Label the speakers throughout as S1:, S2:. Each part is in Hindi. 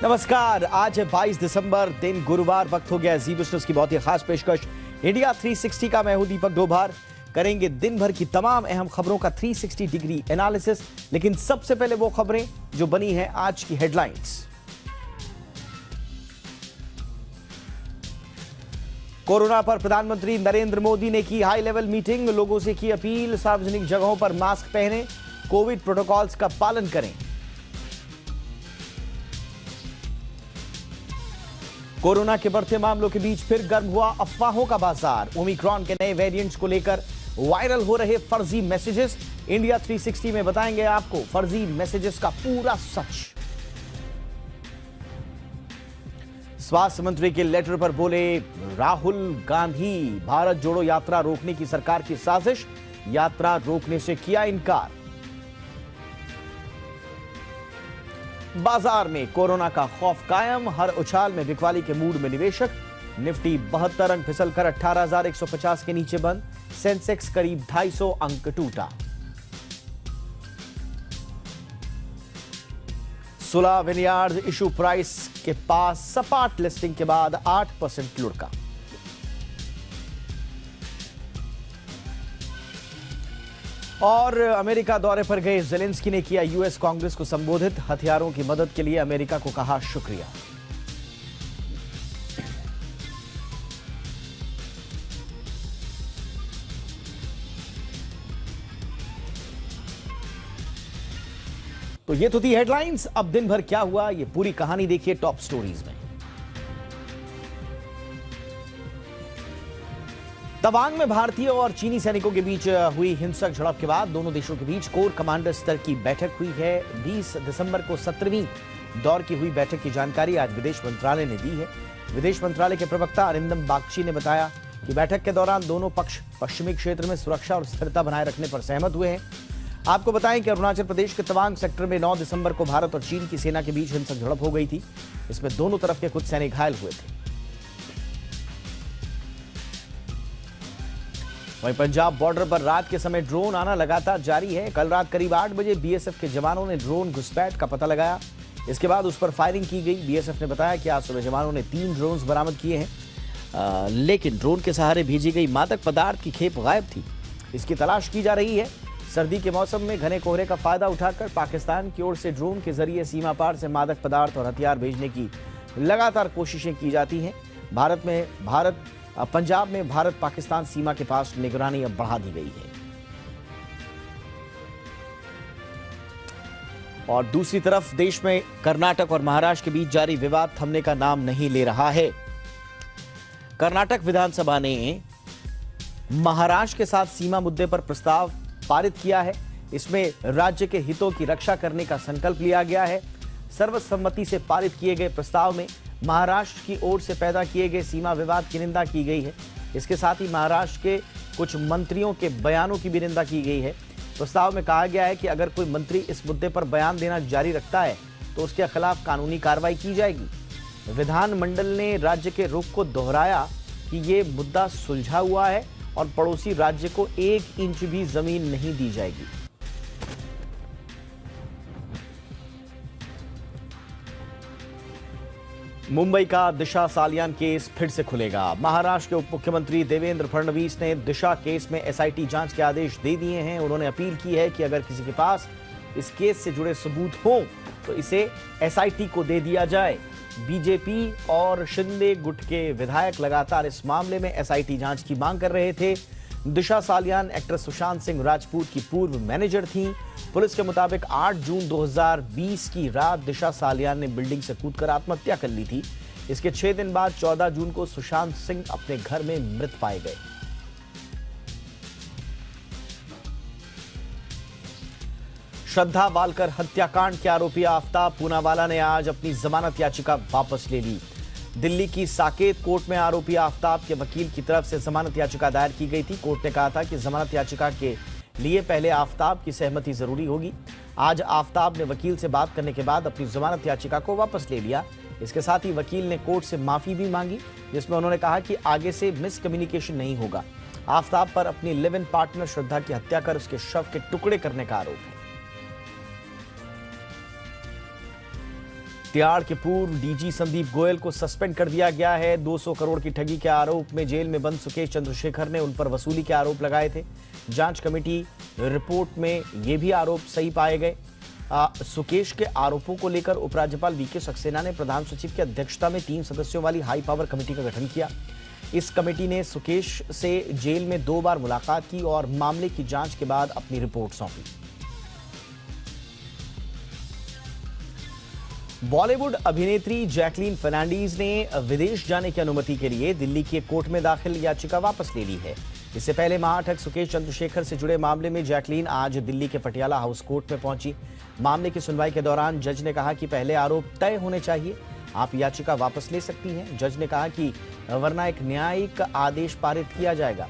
S1: नमस्कार, आज है 22 दिसंबर, दिन गुरुवार। वक्त हो गया जी बिजनेस की बहुत ही खास पेशकश इंडिया 360 का। मैं हूं दीपक डोभार। करेंगे दिन भर की तमाम अहम खबरों का 360 डिग्री एनालिसिस। लेकिन सबसे पहले वो खबरें जो बनी है आज की हेडलाइंस। कोरोना पर प्रधानमंत्री नरेंद्र मोदी ने की हाई लेवल मीटिंग, लोगों से की अपील, सार्वजनिक जगहों पर मास्क पहनें, कोविड प्रोटोकॉल्स का पालन करें। कोरोना के बढ़ते मामलों के बीच फिर गर्म हुआ अफवाहों का बाजार। ओमिक्रॉन के नए वेरिएंट्स को लेकर वायरल हो रहे फर्जी मैसेजेस। इंडिया 360 में बताएंगे आपको फर्जी मैसेजेस का पूरा सच। स्वास्थ्य मंत्री के लेटर पर बोले राहुल गांधी, भारत जोड़ो यात्रा रोकने की सरकार की साजिश, यात्रा रोकने से किया इनकार। बाजार में कोरोना का खौफ कायम, हर उछाल में बिकवाली के मूड में निवेशक। निफ्टी 72 अंक फिसलकर 18,150 के नीचे बंद। सेंसेक्स करीब 250 अंक टूटा। सुला विनयार्ड्स इशू प्राइस के पास सपाट लिस्टिंग के बाद 8% लुढ़का। और अमेरिका दौरे पर गए ज़ेलेंस्की ने किया यूएस कांग्रेस को संबोधित, हथियारों की मदद के लिए अमेरिका को कहा शुक्रिया। तो ये तो थी हेडलाइंस। अब दिन भर क्या हुआ, ये पूरी कहानी देखिए टॉप स्टोरीज में। तवांग में भारतीय और चीनी सैनिकों के बीच हुई हिंसक झड़प के बाद दोनों देशों के बीच कोर कमांडर स्तर की बैठक हुई है। 20 दिसंबर को 17वीं दौर की हुई बैठक की जानकारी आज विदेश मंत्रालय ने दी है। विदेश मंत्रालय के प्रवक्ता अरिंदम बागची ने बताया कि बैठक के दौरान दोनों पक्ष पश्चिमी क्षेत्र में सुरक्षा और स्थिरता बनाए रखने पर सहमत हुए हैं। आपको बताएं कि अरुणाचल प्रदेश के तवांग सेक्टर में 9 दिसंबर को भारत और चीन की सेना के बीच हिंसक झड़प हो गई थी। इसमें दोनों तरफ के कुछ सैनिक घायल हुए थे। वहीं पंजाब बॉर्डर पर रात के समय ड्रोन आना लगातार जारी है। कल रात करीब 8 बजे बीएसएफ के जवानों ने ड्रोन घुसपैठ का पता लगाया। इसके बाद उस पर फायरिंग की गई। बीएसएफ ने बताया कि आज सुबह जवानों ने 3 ड्रोन्स बरामद किए हैं, लेकिन ड्रोन के सहारे भेजी गई मादक पदार्थ की खेप गायब थी। इसकी तलाश की जा रही है। सर्दी के मौसम में घने कोहरे का फायदा उठाकर पाकिस्तान की ओर से ड्रोन के जरिए सीमा पार से मादक पदार्थ और हथियार भेजने की लगातार कोशिशें की जाती हैं। पंजाब में भारत पाकिस्तान सीमा के पास निगरानी अब बढ़ा दी गई है। और दूसरी तरफ देश में कर्नाटक और महाराष्ट्र के बीच जारी विवाद थमने का नाम नहीं ले रहा है। कर्नाटक विधानसभा ने महाराष्ट्र के साथ सीमा मुद्दे पर प्रस्ताव पारित किया है। इसमें राज्य के हितों की रक्षा करने का संकल्प लिया गया है। सर्वसम्मति से पारित किए गए प्रस्ताव में महाराष्ट्र की ओर से पैदा किए गए सीमा विवाद की निंदा की गई है। इसके साथ ही महाराष्ट्र के कुछ मंत्रियों के बयानों की भी निंदा की गई है। प्रस्ताव में कहा गया है कि अगर कोई मंत्री इस मुद्दे पर बयान देना जारी रखता है तो उसके खिलाफ कानूनी कार्रवाई की जाएगी। विधानमंडल ने राज्य के रुख को दोहराया कि ये मुद्दा सुलझा हुआ है और पड़ोसी राज्य को 1 इंच भी जमीन नहीं दी जाएगी। मुंबई का दिशा सालियान केस फिर से खुलेगा। महाराष्ट्र के उप मुख्यमंत्री देवेंद्र फडणवीस ने दिशा केस में एसआईटी जांच के आदेश दे दिए हैं। उन्होंने अपील की है कि अगर किसी के पास इस केस से जुड़े सबूत हों तो इसे एसआईटी को दे दिया जाए। बीजेपी और शिंदे गुट के विधायक लगातार इस मामले में एसआईटी जांच की मांग कर रहे थे। दिशा सालियान एक्टर सुशांत सिंह राजपूत की पूर्व मैनेजर थीं। पुलिस के मुताबिक 8 जून 2020 की रात दिशा सालियान ने बिल्डिंग से कूदकर आत्महत्या कर ली थी। इसके 6 दिन बाद 14 जून को सुशांत सिंह अपने घर में मृत पाए गए। श्रद्धा वालकर हत्याकांड के आरोपी आफ्ताब पूनावाला ने आज अपनी जमानत याचिका वापस ले ली। दिल्ली की साकेत कोर्ट में आरोपी आफ्ताब के वकील की तरफ से जमानत याचिका दायर की गई थी। कोर्ट ने कहा था कि जमानत याचिका के लिए पहले आफ्ताब की सहमति जरूरी होगी। आज आफ्ताब ने वकील से बात करने के बाद अपनी जमानत याचिका को वापस ले लिया। इसके साथ ही वकील ने कोर्ट से माफी भी मांगी, जिसमें उन्होंने कहा कि आगे से मिसकम्युनिकेशन नहीं होगा। आफ्ताब पर अपनी लिव इन पार्टनर श्रद्धा की हत्या कर उसके शव के टुकड़े करने का आरोप है। तिहाड़ के पूर्व डीजी संदीप गोयल को सस्पेंड कर दिया गया है। 200 करोड़ की ठगी के आरोप में जेल में बंद सुकेश चंद्रशेखर ने उन पर वसूली के आरोप लगाए थे। जांच कमेटी रिपोर्ट में ये भी आरोप सही पाए गए। सुकेश के आरोपों को लेकर उपराज्यपाल वीके सक्सेना ने प्रधान सचिव की अध्यक्षता में 3 सदस्यों वाली हाई पावर कमेटी का गठन किया। इस कमेटी ने सुकेश से जेल में 2 बार मुलाकात की और मामले की जांच के बाद अपनी रिपोर्ट सौंपी। बॉलीवुड अभिनेत्री जैकलीन फर्नांडीज ने विदेश जाने की अनुमति के लिए दिल्ली की एक कोर्ट में दाखिल याचिका वापस ले ली है। इससे पहले महाठग सुकेश चंद्रशेखर से जुड़े मामले में जैकलीन आज दिल्ली के पटियाला हाउस कोर्ट में पहुंची। मामले की सुनवाई के दौरान जज ने कहा कि पहले आरोप तय होने चाहिए, आप याचिका वापस ले सकती हैं। जज ने कहा कि वरना एक न्यायिक आदेश पारित किया जाएगा।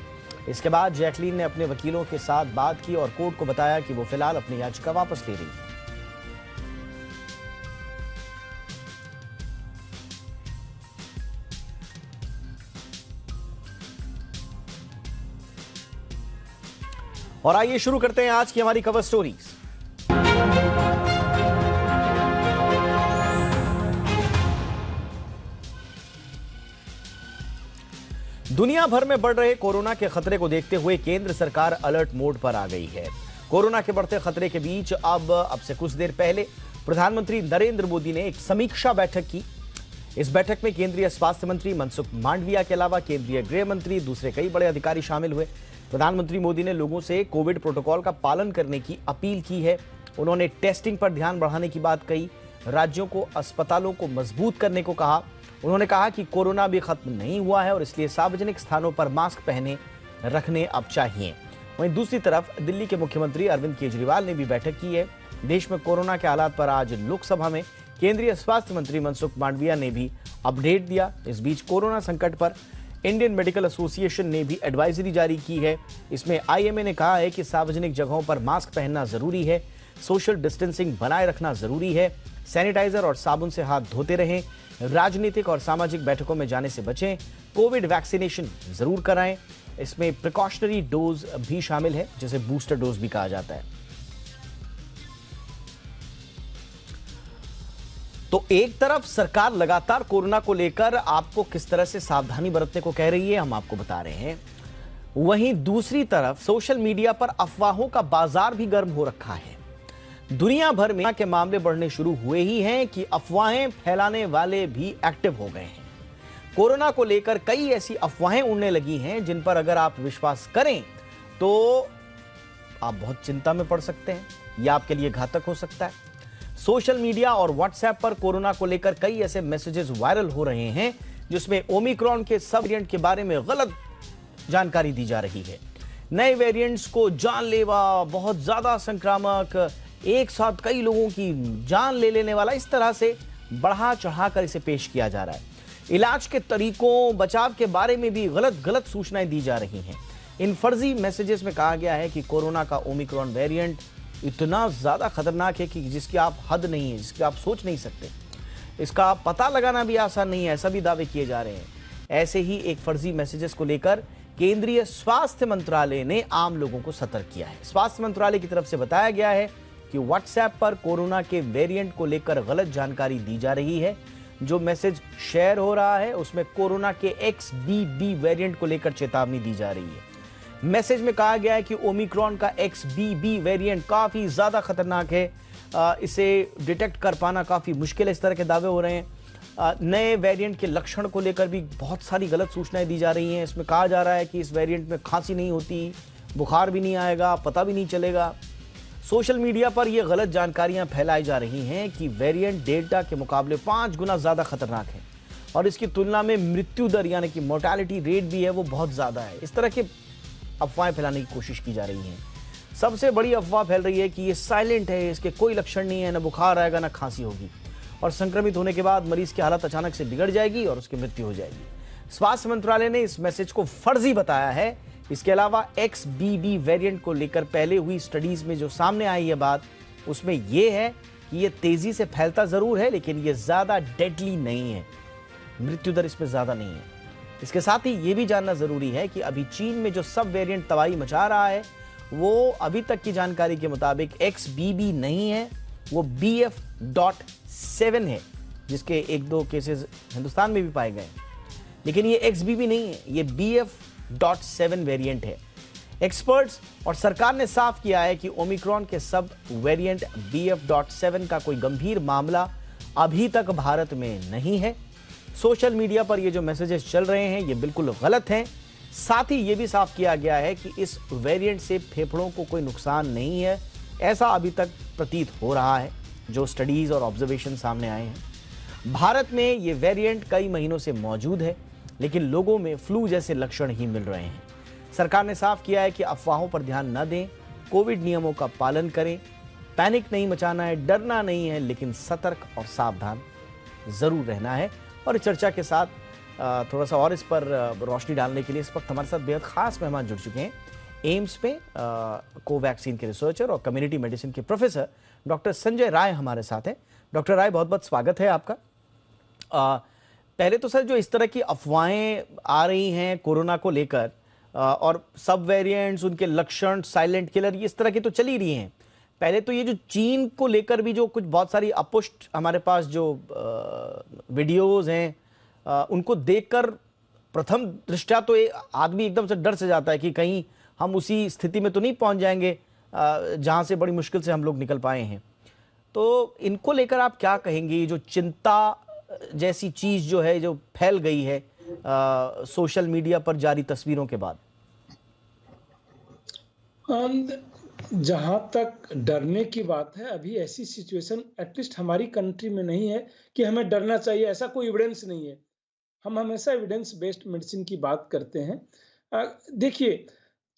S1: इसके बाद जैकलीन ने अपने वकीलों के साथ बात की और कोर्ट को बताया कि वो फिलहाल अपनी याचिका वापस ले रही है। और आइए शुरू करते हैं आज की हमारी कवर स्टोरीज। दुनिया भर में बढ़ रहे कोरोना के खतरे को देखते हुए केंद्र सरकार अलर्ट मोड पर आ गई है। कोरोना के बढ़ते खतरे के बीच अब से कुछ देर पहले प्रधानमंत्री नरेंद्र मोदी ने एक समीक्षा बैठक की। इस बैठक में केंद्रीय स्वास्थ्य मंत्री मनसुख मांडविया के अलावा केंद्रीय गृह मंत्री, दूसरे कई बड़े अधिकारी शामिल हुए। प्रधानमंत्री मोदी ने लोगों से कोविड प्रोटोकॉल का पालन करने की अपील की है। उन्होंने टेस्टिंग पर ध्यान बढ़ाने की बात कही, राज्यों को अस्पतालों को मजबूत करने को कहा। उन्होंने कहा कि कोरोना भी खत्म नहीं हुआ है और इसलिए सार्वजनिक स्थानों पर मास्क पहने रखने अब चाहिए। वहीं दूसरी तरफ दिल्ली के मुख्यमंत्री अरविंद केजरीवाल ने भी बैठक की है। देश में कोरोना के हालात पर आज लोकसभा में केंद्रीय स्वास्थ्य मंत्री मनसुख मांडविया ने भी अपडेट दिया। इस बीच कोरोना संकट पर इंडियन मेडिकल एसोसिएशन ने भी एडवाइजरी जारी की है। इसमें आईएमए ने कहा है कि सार्वजनिक जगहों पर मास्क पहनना जरूरी है, सोशल डिस्टेंसिंग बनाए रखना जरूरी है, सैनिटाइजर और साबुन से हाथ धोते रहें, राजनीतिक और सामाजिक बैठकों में जाने से बचें, कोविड वैक्सीनेशन जरूर कराएं। इसमें प्रिकॉशनरी डोज भी शामिल है, जिसे बूस्टर डोज भी कहा जाता है। तो एक तरफ सरकार लगातार कोरोना को लेकर आपको किस तरह से सावधानी बरतने को कह रही है, हम आपको बता रहे हैं। वहीं दूसरी तरफ सोशल मीडिया पर अफवाहों का बाजार भी गर्म हो रखा है। दुनिया भर में के मामले बढ़ने शुरू हुए ही हैं कि अफवाहें फैलाने वाले भी एक्टिव हो गए हैं। कोरोना को लेकर कई ऐसी अफवाहें उड़ने लगी हैं जिन पर अगर आप विश्वास करें तो आप बहुत चिंता में पड़ सकते हैं, यह आपके लिए घातक हो सकता है। सोशल मीडिया और व्हाट्सएप पर कोरोना को लेकर कई ऐसे मैसेजेस वायरल हो रहे हैं जिसमें ओमिक्रॉन के सब वेरिएंट के बारे में गलत जानकारी दी जा रही है। नए वेरिएंट्स को जानलेवा, बहुत ज्यादा संक्रामक, एक साथ कई लोगों की जान ले लेने वाला, इस तरह से बढ़ा चढ़ाकर इसे पेश किया जा रहा है। इलाज के तरीकों, बचाव के बारे में भी गलत सूचनाएं दी जा रही हैं। इन फर्जी मैसेजेस में कहा गया है कि कोरोना का ओमिक्रॉन वेरिएंट इतना ज्यादा खतरनाक है कि जिसकी आप हद नहीं है, जिसकी आप सोच नहीं सकते, इसका पता लगाना भी आसान नहीं है, ऐसा भी दावे किए जा रहे हैं। ऐसे ही एक फर्जी मैसेजेस को लेकर केंद्रीय स्वास्थ्य मंत्रालय ने आम लोगों को सतर्क किया है। स्वास्थ्य मंत्रालय की तरफ से बताया गया है कि व्हाट्सएप पर कोरोना के वेरिएंट को लेकर गलत जानकारी दी जा रही है। जो मैसेज शेयर हो रहा है उसमें कोरोना के XBB वेरिएंट को लेकर चेतावनी दी जा रही है। मैसेज में कहा गया है कि ओमिक्रॉन का XBB वेरिएंट काफी ज्यादा खतरनाक है, इसे डिटेक्ट कर पाना काफी मुश्किल है, इस तरह के दावे हो रहे हैं। नए वेरिएंट के लक्षण को लेकर भी बहुत सारी गलत सूचनाएं दी जा रही हैं। इसमें कहा जा रहा है कि इस वेरिएंट में खांसी नहीं होती, बुखार भी नहीं आएगा, पता भी नहीं चलेगा। सोशल मीडिया पर यह गलत जानकारियां फैलाई जा रही हैं कि वेरिएंट डेल्टा के मुकाबले 5 गुना ज्यादा खतरनाक है और इसकी तुलना में मृत्यु दर यानी कि मोर्टेलिटी रेट भी है वो बहुत ज्यादा है। इस तरह के अफवाहें फैलाने की कोशिश की जा रही हैं। सबसे बड़ी अफवाह फैल रही है कि ये साइलेंट है, इसके कोई लक्षण नहीं है, ना बुखार आएगा ना खांसी होगी और संक्रमित होने के बाद मरीज की हालत अचानक से बिगड़ जाएगी और उसकी मृत्यु हो जाएगी। स्वास्थ्य मंत्रालय ने इस मैसेज को फर्जी बताया है। इसके अलावा XBB वेरिएंट को लेकर पहले हुई स्टडीज में जो सामने आई है बात, उसमें यह है कि यह तेजी से फैलता जरूर है लेकिन यह ज्यादा डेडली नहीं है, मृत्यु दर इसमें ज्यादा नहीं है। इसके साथ ही यह भी जानना जरूरी है कि अभी चीन में जो सब वेरिएंट तबाही मचा रहा है वो अभी तक की जानकारी के मुताबिक XBB नहीं है, वो BF.7 है। जिसके एक दो केसेस हिंदुस्तान में भी पाए गए, लेकिन ये XBB नहीं है, ये BF.7 वेरिएंट है। एक्सपर्ट्स और सरकार ने साफ किया है कि ओमिक्रॉन के सब वेरिएंट BF.7 का कोई गंभीर मामला अभी तक भारत में नहीं है। सोशल मीडिया पर ये जो मैसेजेस चल रहे हैं ये बिल्कुल गलत हैं। साथ ही ये भी साफ किया गया है कि इस वेरिएंट से फेफड़ों को कोई नुकसान नहीं है, ऐसा अभी तक प्रतीत हो रहा है जो स्टडीज और ऑब्जर्वेशन सामने आए हैं। भारत में ये वेरिएंट कई महीनों से मौजूद है, लेकिन लोगों में फ्लू जैसे लक्षण ही मिल रहे हैं। सरकार ने साफ किया है कि अफवाहों पर ध्यान न दें, कोविड नियमों का पालन करें, पैनिक नहीं मचाना है, डरना नहीं है, लेकिन सतर्क और सावधान जरूर रहना है। और इस चर्चा के साथ थोड़ा सा और इस पर रोशनी डालने के लिए इस वक्त हमारे साथ बेहद खास मेहमान जुड़ चुके हैं। एम्स में कोवैक्सीन के रिसर्चर और कम्युनिटी मेडिसिन के प्रोफेसर डॉक्टर संजय राय हमारे साथ हैं। डॉक्टर राय, बहुत बहुत स्वागत है आपका। पहले तो सर, जो इस तरह की अफवाहें आ रही हैं कोरोना को लेकर और सब वेरिएंट्स, उनके लक्षण, साइलेंट किलर, ये इस तरह की तो चल ही रही हैं। पहले तो ये जो चीन को लेकर भी जो कुछ बहुत सारी अपुष्ट हमारे पास जो वीडियोस हैं, उनको देखकर प्रथम दृष्टया तो आदमी एकदम से डर से जाता है कि कहीं हम उसी स्थिति में तो नहीं पहुंच जाएंगे जहां से बड़ी मुश्किल से हम लोग निकल पाए हैं। तो इनको लेकर आप क्या कहेंगे? ये जो चिंता जैसी चीज जो है, जो फैल गई है सोशल मीडिया पर जारी तस्वीरों के बाद।
S2: जहां तक डरने की बात है, अभी ऐसी सिचुएशन एटलीस्ट हमारी कंट्री में नहीं है कि हमें डरना चाहिए, ऐसा कोई एविडेंस नहीं है। हम हमेशा एविडेंस बेस्ड मेडिसिन की बात करते हैं। देखिए,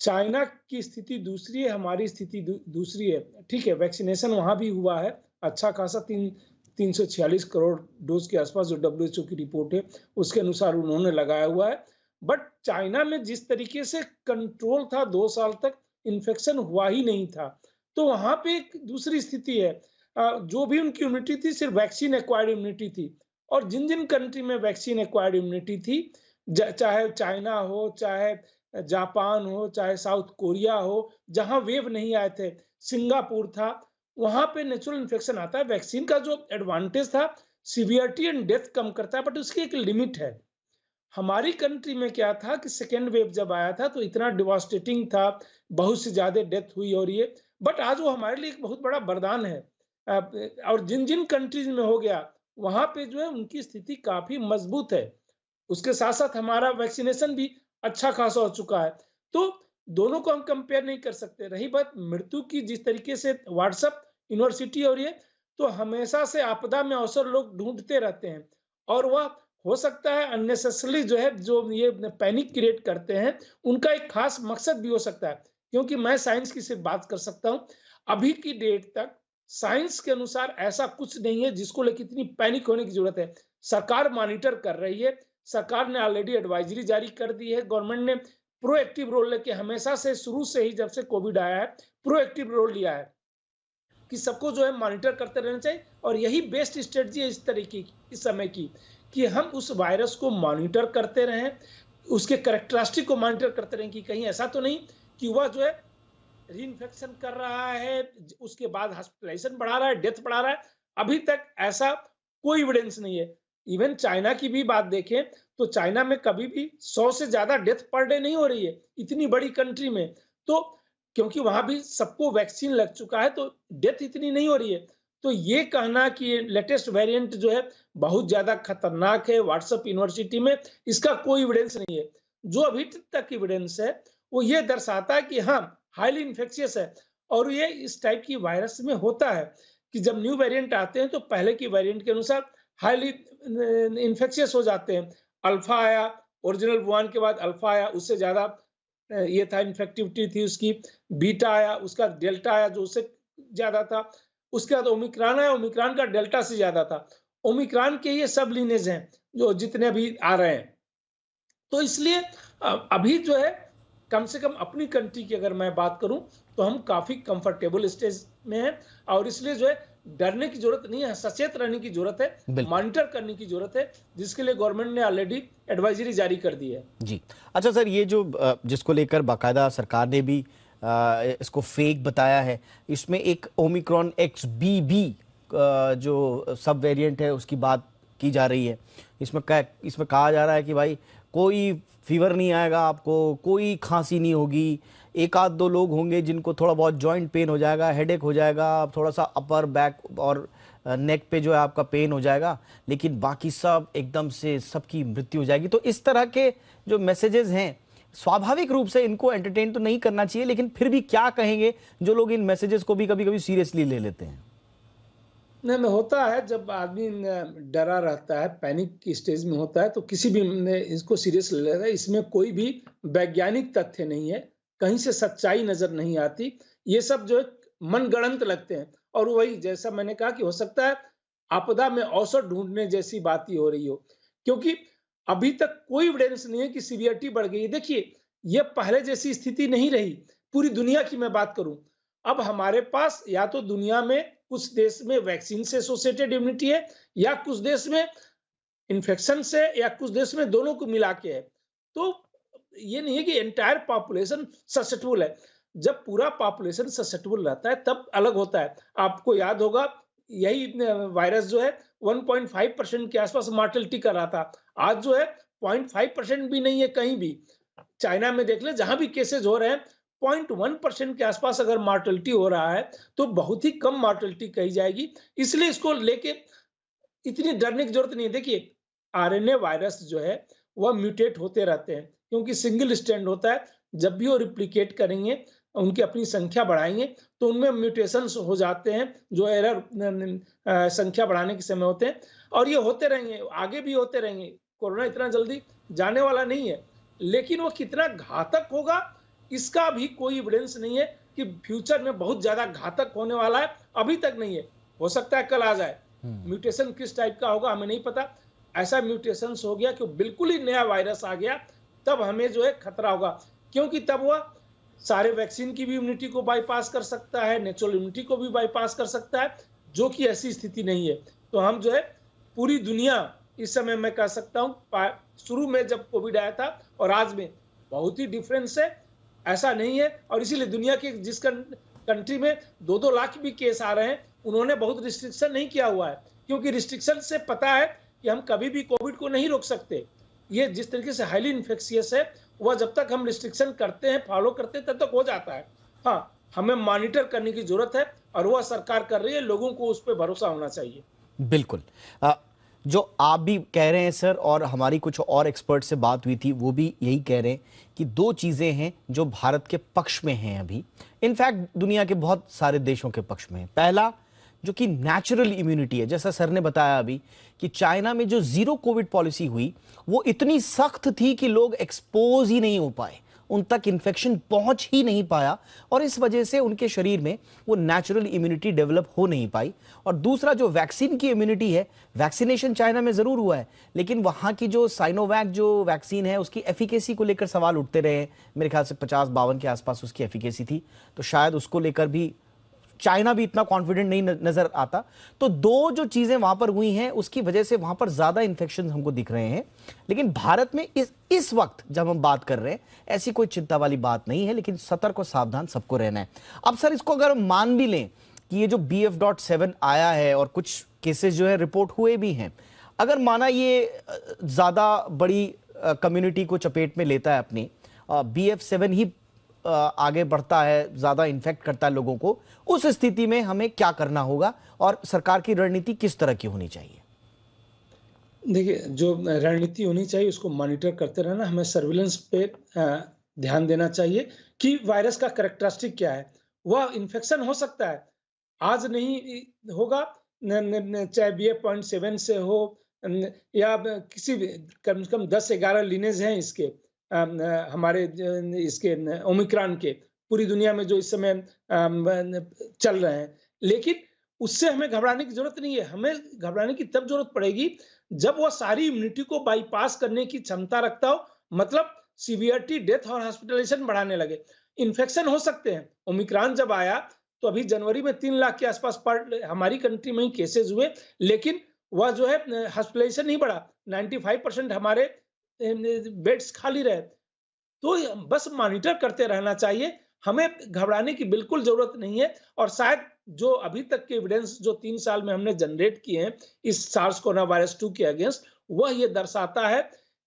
S2: चाइना की स्थिति दूसरी है, हमारी स्थिति दूसरी है। ठीक है, वैक्सीनेशन वहां भी हुआ है अच्छा खासा, 346 करोड़ डोज के आसपास जो WHO की रिपोर्ट है उसके अनुसार उन्होंने लगाया हुआ है। बट चाइना में जिस तरीके से कंट्रोल था 2 साल तक, इन्फेक्शन हुआ ही नहीं था। तो वहां पे एक दूसरी स्थिति है। जो भी उनकी इम्यूनिटी थी सिर्फ वैक्सीन एक्वायर्ड इम्यूनिटी थी। और जिन जिन कंट्री में वैक्सीन एक्वायर्ड इम्यूनिटी थी, चाहे चाइना हो, चाहे जापान हो, चाहे साउथ कोरिया हो, जहां वेव नहीं आए थे, सिंगापुर था, वहां पे नेचुरल इन्फेक्शन आता है। वैक्सीन का जो एडवांटेज था, सीवियरिटी एंड डेथ कम करता है, बट उसकी एक लिमिट है। हमारी कंट्री में क्या था कि सेकेंड वेव जब आया था तो इतना डिवास्टेटिंग था, बहुत से ज्यादा डेथ हुई। और ये बट आज वो हमारे लिए एक बहुत बड़ा वरदान है। और जिन जिन कंट्रीज में हो गया वहां पे जो है उनकी स्थिति काफी मजबूत है। उसके साथ साथ हमारा वैक्सीनेशन भी अच्छा खासा हो चुका है। तो दोनों को हम कंपेयर नहीं कर सकते। रही बात मृत्यु की, जिस तरीके से व्हाट्सएप यूनिवर्सिटी और ये, तो हमेशा से आपदा में अवसर लोग ढूंढते रहते हैं। और वह हो सकता है अननेसेसरली जो है, जो ये पैनिक क्रिएट करते हैं, उनका एक खास मकसद भी हो सकता है। क्योंकि मैं साइंस की सिर्फ बात कर सकता हूं। अभी की डेट तक साइंस के अनुसार ऐसा कुछ नहीं है जिसको लेकर इतनी पैनिक होने की जरूरत है। सरकार मॉनिटर कर रही है, सरकार ने ऑलरेडी एडवाइजरी जारी कर दी है। गवर्नमेंट ने प्रोएक्टिव रोल लेके हमेशा से, शुरू से ही जब से कोविड आया है, प्रोएक्टिव रोल लिया है कि सबको जो है मॉनिटर करते रहना चाहिए। और यही बेस्ट स्ट्रेटजी है इस तरीके की, इस समय की, कि हम उस वायरस को मॉनिटर करते रहें, उसके कैरेक्टरिस्टिक को मॉनिटर करते रहें कि कहीं ऐसा तो नहीं कि वह जो है रीइंफेक्शन कर रहा है, उसके बाद हॉस्पिटलाइजेशन बढ़ा रहा है, डेथ बढ़ा रहा है। अभी तक ऐसा कोई एविडेंस नहीं है। इवन चाइना की भी बात देखें तो चाइना में कभी भी 100 से ज्यादा डेथ पर डे नहीं हो रही है, इतनी बड़ी कंट्री में। तो क्योंकि वहां भी सबको वैक्सीन लग चुका है तो डेथ इतनी नहीं हो रही है। तो ये कहना कि लेटेस्ट वेरिएंट जो है बहुत ज्यादा खतरनाक है व्हाट्सएप यूनिवर्सिटी में, इसका कोई एविडेंस नहीं है। जो अभी तक एविडेंस है वो ये दर्शाता है कि हाँ, हाईली इन्फेक्शियस है। और ये इस टाइप की वायरस में होता है कि जब न्यू वेरिएंट आते हैं तो पहले की वेरिएंट के अनुसार हाईली इन्फेक्शियस हो जाते हैं। अल्फा आया, ओरिजिनल 1 के बाद अल्फा आया, उससे ज्यादा ये था, इन्फेक्टिविटी थी उसकी। बीटा आया, उसका डेल्टा आया जो उससे ज्यादा था। उसके बाद ओमिक्रॉन आया, ओमिक्रॉन का डेल्टा से ज्यादा था। ओमिक्रॉन के ये सब लीनेज हैं जो जितने भी आ रहे हैं। तो इसलिए अभी जो है कम से कम अपनी कंट्री की अगर मैं बात करूं तो हम काफी कंफर्टेबल स्टेज में हैं। और इसलिए जो है डरने की जरूरत नहीं है, सचेत रहने की जरूरत है, मॉनिटर करने की जरूरत है, जिसके लिए गवर्नमेंट ने ऑलरेडी एडवाइजरी जारी कर दी है।
S1: जी अच्छा सर, ये जो जिसको लेकर बाकायदा सरकार ने भी इसको फेक बताया है, इसमें एक ओमिक्रॉन XBB जो सब वेरिएंट है उसकी बात की जा रही है। इसमें कहा जा रहा है कि भाई कोई फीवर नहीं आएगा आपको, कोई खांसी नहीं होगी, एक आध दो लोग होंगे जिनको थोड़ा बहुत जॉइंट पेन हो जाएगा, हेडेक हो जाएगा, थोड़ा सा अपर बैक और नेक पे जो है आपका पेन हो जाएगा, लेकिन बाकी सब एकदम से सबकी मृत्यु हो जाएगी। तो इस तरह के जो मैसेजेस हैं, स्वाभाविक रूप से इनको एंटरटेन तो नहीं करना चाहिए, लेकिन फिर भी क्या कहेंगे जो लोग इन मैसेजेस को भी कभी कभी सीरियसली ले लेते हैं।
S2: नहीं, नहीं होता है जब आदमी डरा रहता है, पैनिक की स्टेज में होता है, तो किसी भी ने इसको सीरियस ले लेता है। इसमें कोई भी वैज्ञानिक तथ्य नहीं है, कहीं से सच्चाई नजर नहीं आती। ये सब जो है मनगढ़ंत लगते हैं। और वही जैसा मैंने कहा कि हो सकता है आपदा में औसत ढूंढने जैसी बात ही हो रही हो, क्योंकि अभी तक कोई एविडेंस नहीं है कि सीवियरिटी बढ़ गई है। देखिए, ये पहले जैसी स्थिति नहीं रही। पूरी दुनिया की मैं बात करूं, अब हमारे पास या तो दुनिया में कुछ देश में वैक्सीन से एसोसिएटेड इम्यूनिटी है, या कुछ देश में इन्फेक्शन से, या कुछ देश में दोनों को मिला के है। तो ये नहीं है कि एंटायर पॉपुलेशन ससेप्टेबल है। जब पूरा पॉपुलेशन ससेप्टेबल रहता है तब अलग होता है। आपको याद होगा, यही वायरस जो है 1.5% के आसपास मॉर्टेलिटी कर रहा था। आज जो है 0.5% भी नहीं है कहीं भी। चाइना में देख ले, जहां भी केसेस हो रहे हैं 0.1% के आसपास अगर मॉर्टेलिटी हो रहा है, तो बहुत ही कम मॉर्टेलिटी कही जाएगी। इसलिए इसको लेके इतनी डरने की जरूरत नहीं है। देखिए, आरएनए वायरस जो है वह म्यूटेट होते रहते हैं, क्योंकि सिंगल स्ट्रैंड होता है। जब भी वो रिप्लिकेट करेंगे, उनकी अपनी संख्या बढ़ाएंगे, तो उनमें म्यूटेशंस हो जाते हैं जो एरर संख्या बढ़ाने के समय होते हैं, और ये होते रहेंगे, आगे भी होते रहेंगे। कोरोना इतना जल्दी जाने वाला नहीं है, लेकिन वो कितना घातक होगा इसका भी कोई एविडेंस नहीं है कि फ्यूचर में बहुत ज्यादा घातक होने वाला है। अभी तक नहीं है, हो सकता है कल आ जाए। म्यूटेशन किस टाइप का होगा हमें नहीं पता। ऐसा म्यूटेशन हो गया कि बिल्कुल ही नया वायरस आ गया, तब हमें जो है खतरा होगा, क्योंकि तब वह सारे वैक्सीन की भी इम्यूनिटी को बाईपास कर सकता है, नेचुरल इम्यूनिटी को भी बाईपास कर सकता है, जो कि ऐसी स्थिति नहीं है। तो हम जो है पूरी दुनिया, इस समय मैं कह सकता हूं, शुरू में जब कोविड आया था और आज में बहुत ही डिफरेंस है। ऐसा नहीं है, और इसीलिए दुनिया के जिस कंट्री में 2-2 लाख भी केस आ रहे हैं, उन्होंने बहुत रिस्ट्रिक्शन नहीं किया हुआ है, क्योंकि रिस्ट्रिक्शन से पता है कि हम कभी भी कोविड को नहीं रोक सकते। ये जिस तरीके से हाईली इन्फेक्शियस है, वह जब तक हम रिस्ट्रिक्शन करते हैं, फॉलो करते हैं, तब तक हो जाता है। हाँ, हमें मॉनिटर करने की जरूरत है, और वह सरकार कर रही है। लोगों को उस पर भरोसा होना चाहिए।
S1: बिल्कुल। जो आप भी कह रहे हैं सर, और हमारी कुछ और एक्सपर्ट से बात हुई थी, वो भी यही कह रहे हैं कि दो चीज़ें हैं जो भारत के पक्ष में हैं अभी, इनफैक्ट दुनिया के बहुत सारे देशों के पक्ष में है। पहला, जो कि नेचुरल इम्यूनिटी है, जैसा सर ने बताया अभी कि चाइना में जो जीरो कोविड पॉलिसी हुई, वो इतनी सख्त थी कि लोग एक्सपोज ही नहीं हो पाए, उन तक इन्फेक्शन पहुंच ही नहीं पाया, और इस वजह से उनके शरीर में वो नेचुरल इम्यूनिटी डेवलप हो नहीं पाई। और दूसरा, जो वैक्सीन की इम्यूनिटी है, वैक्सीनेशन चाइना में जरूर हुआ है, लेकिन वहां की जो साइनोवैक जो वैक्सीन है, उसकी एफिकेसी को लेकर सवाल उठते रहे। मेरे ख्याल से 50-52 के आसपास उसकी एफिकेसी थी, तो शायद उसको लेकर भी चाइना भी इतना कॉन्फिडेंट नहीं नजर आता। तो दो जो चीजें वहां पर हुई हैं, उसकी वजह से वहां पर ज्यादा इन्फेक्शन हमको दिख रहे हैं। लेकिन भारत में इस वक्त जब हम बात कर रहे हैं, ऐसी कोई चिंता वाली बात नहीं है, लेकिन सतर्क और सावधान सबको रहना है। अब सर, इसको अगर हम मान भी लें कि ये जो BF.7 आया है और कुछ केसेस जो है रिपोर्ट हुए भी हैं, अगर माना ये ज्यादा बड़ी कम्युनिटी को चपेट में लेता है अपनी, BF.7 ही आगे बढ़ता है, ज्यादा इन्फेक्ट करता है लोगों को, उस स्थिति में हमें क्या करना होगा और सरकार की रणनीति किस तरह की होनी चाहिए?
S2: देखिए, जो रणनीति होनी चाहिए उसको मॉनिटर करते रहना। हमें सर्विलेंस पे ध्यान देना चाहिए कि वायरस का कैरेक्टरिस्टिक क्या है। वह इन्फेक्शन हो सकता है, आज नहीं होगा, चाहे BF.7 से हो, या किसी भी, कम से कम 10-11 लीनेज हैं इसके, हमारे इसके ओमिक्रॉन के, पूरी दुनिया में जो इस समय चल रहे हैं। लेकिन उससे हमें घबराने की जरूरत नहीं है। हमें घबराने की तब जरूरत पड़ेगी जब वह सारी इम्यूनिटी को बाईपास करने की क्षमता रखता हो, मतलब सीवियरिटी, डेथ और हॉस्पिटलाइजेशन बढ़ाने लगे। इन्फेक्शन हो सकते हैं। ओमिक्रॉन जब आया तो अभी जनवरी में 3 लाख के आसपास पर हमारी कंट्री में ही केसेस हुए, लेकिन वह जो है हॉस्पिटलाइजेशन नहीं बढ़ा। 95% हमारे बेड्स खाली रहे। तो बस मॉनिटर करते रहना चाहिए, हमें घबराने की बिल्कुल जरूरत नहीं है। और शायद जो अभी तक के एविडेंस जो 3 साल में हमने जनरेट किए हैं इस सार्स कोरोना वायरस 2 के अगेंस्ट, वह ये दर्शाता है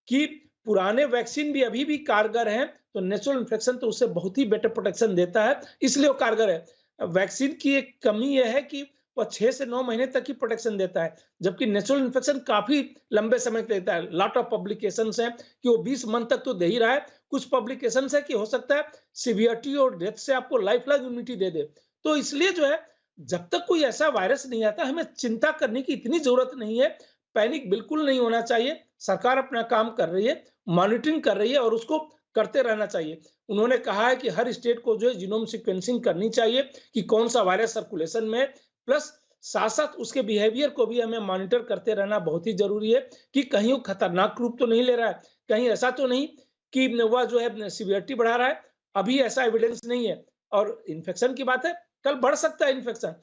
S2: कि पुराने वैक्सीन भी अभी भी कारगर हैं, तो नेचुरल इन्फेक्शन तो उससे बहुत ही बेटर प्रोटेक्शन देता है, इसलिए वो कारगर है। वैक्सीन की एक कमी ये है कि वह 6 से 9 महीने तक ही प्रोटेक्शन देता है, जबकि नेचुरल इन्फेक्शन काफ़ी लंबे समय तक देता है। लॉट ऑफ पब्लिकेशंस हैं कि वो 20 मंथ तक तो दे ही रहा है, कुछ पब्लिकेशंस है कि हो सकता है सीवियरिटी और डेथ से आपको लाइफ लॉन्ग इम्यूनिटी दे दे। तो इसलिए जो है, जब तक कोई ऐसा वायरस नहीं आता, हमें चिंता करने की इतनी ज़रूरत नहीं है, पैनिक बिल्कुल नहीं होना चाहिए। सरकार अपना काम कर रही है, मॉनिटरिंग कर रही है और उसको करते रहना चाहिए। उन्होंने कहा है कि हर स्टेट को जो है जीनोम सीक्वेंसिंग करनी चाहिए कि कौन-सा वायरस सर्कुलेशन में है, प्लस साथ-साथ उसके बिहेवियर को भी हमें मॉनिटर करते रहना बहुत ही ज़रूरी है कि कहीं वो खतरनाक रूप तो नहीं ले रहा है, कहीं ऐसा तो नहीं कि वह जो है सीवियरिटी बढ़ा रहा है। अभी ऐसा एविडेंस नहीं है और इन्फेक्शन की बात है, कल बढ़ सकता है इन्फेक्शन।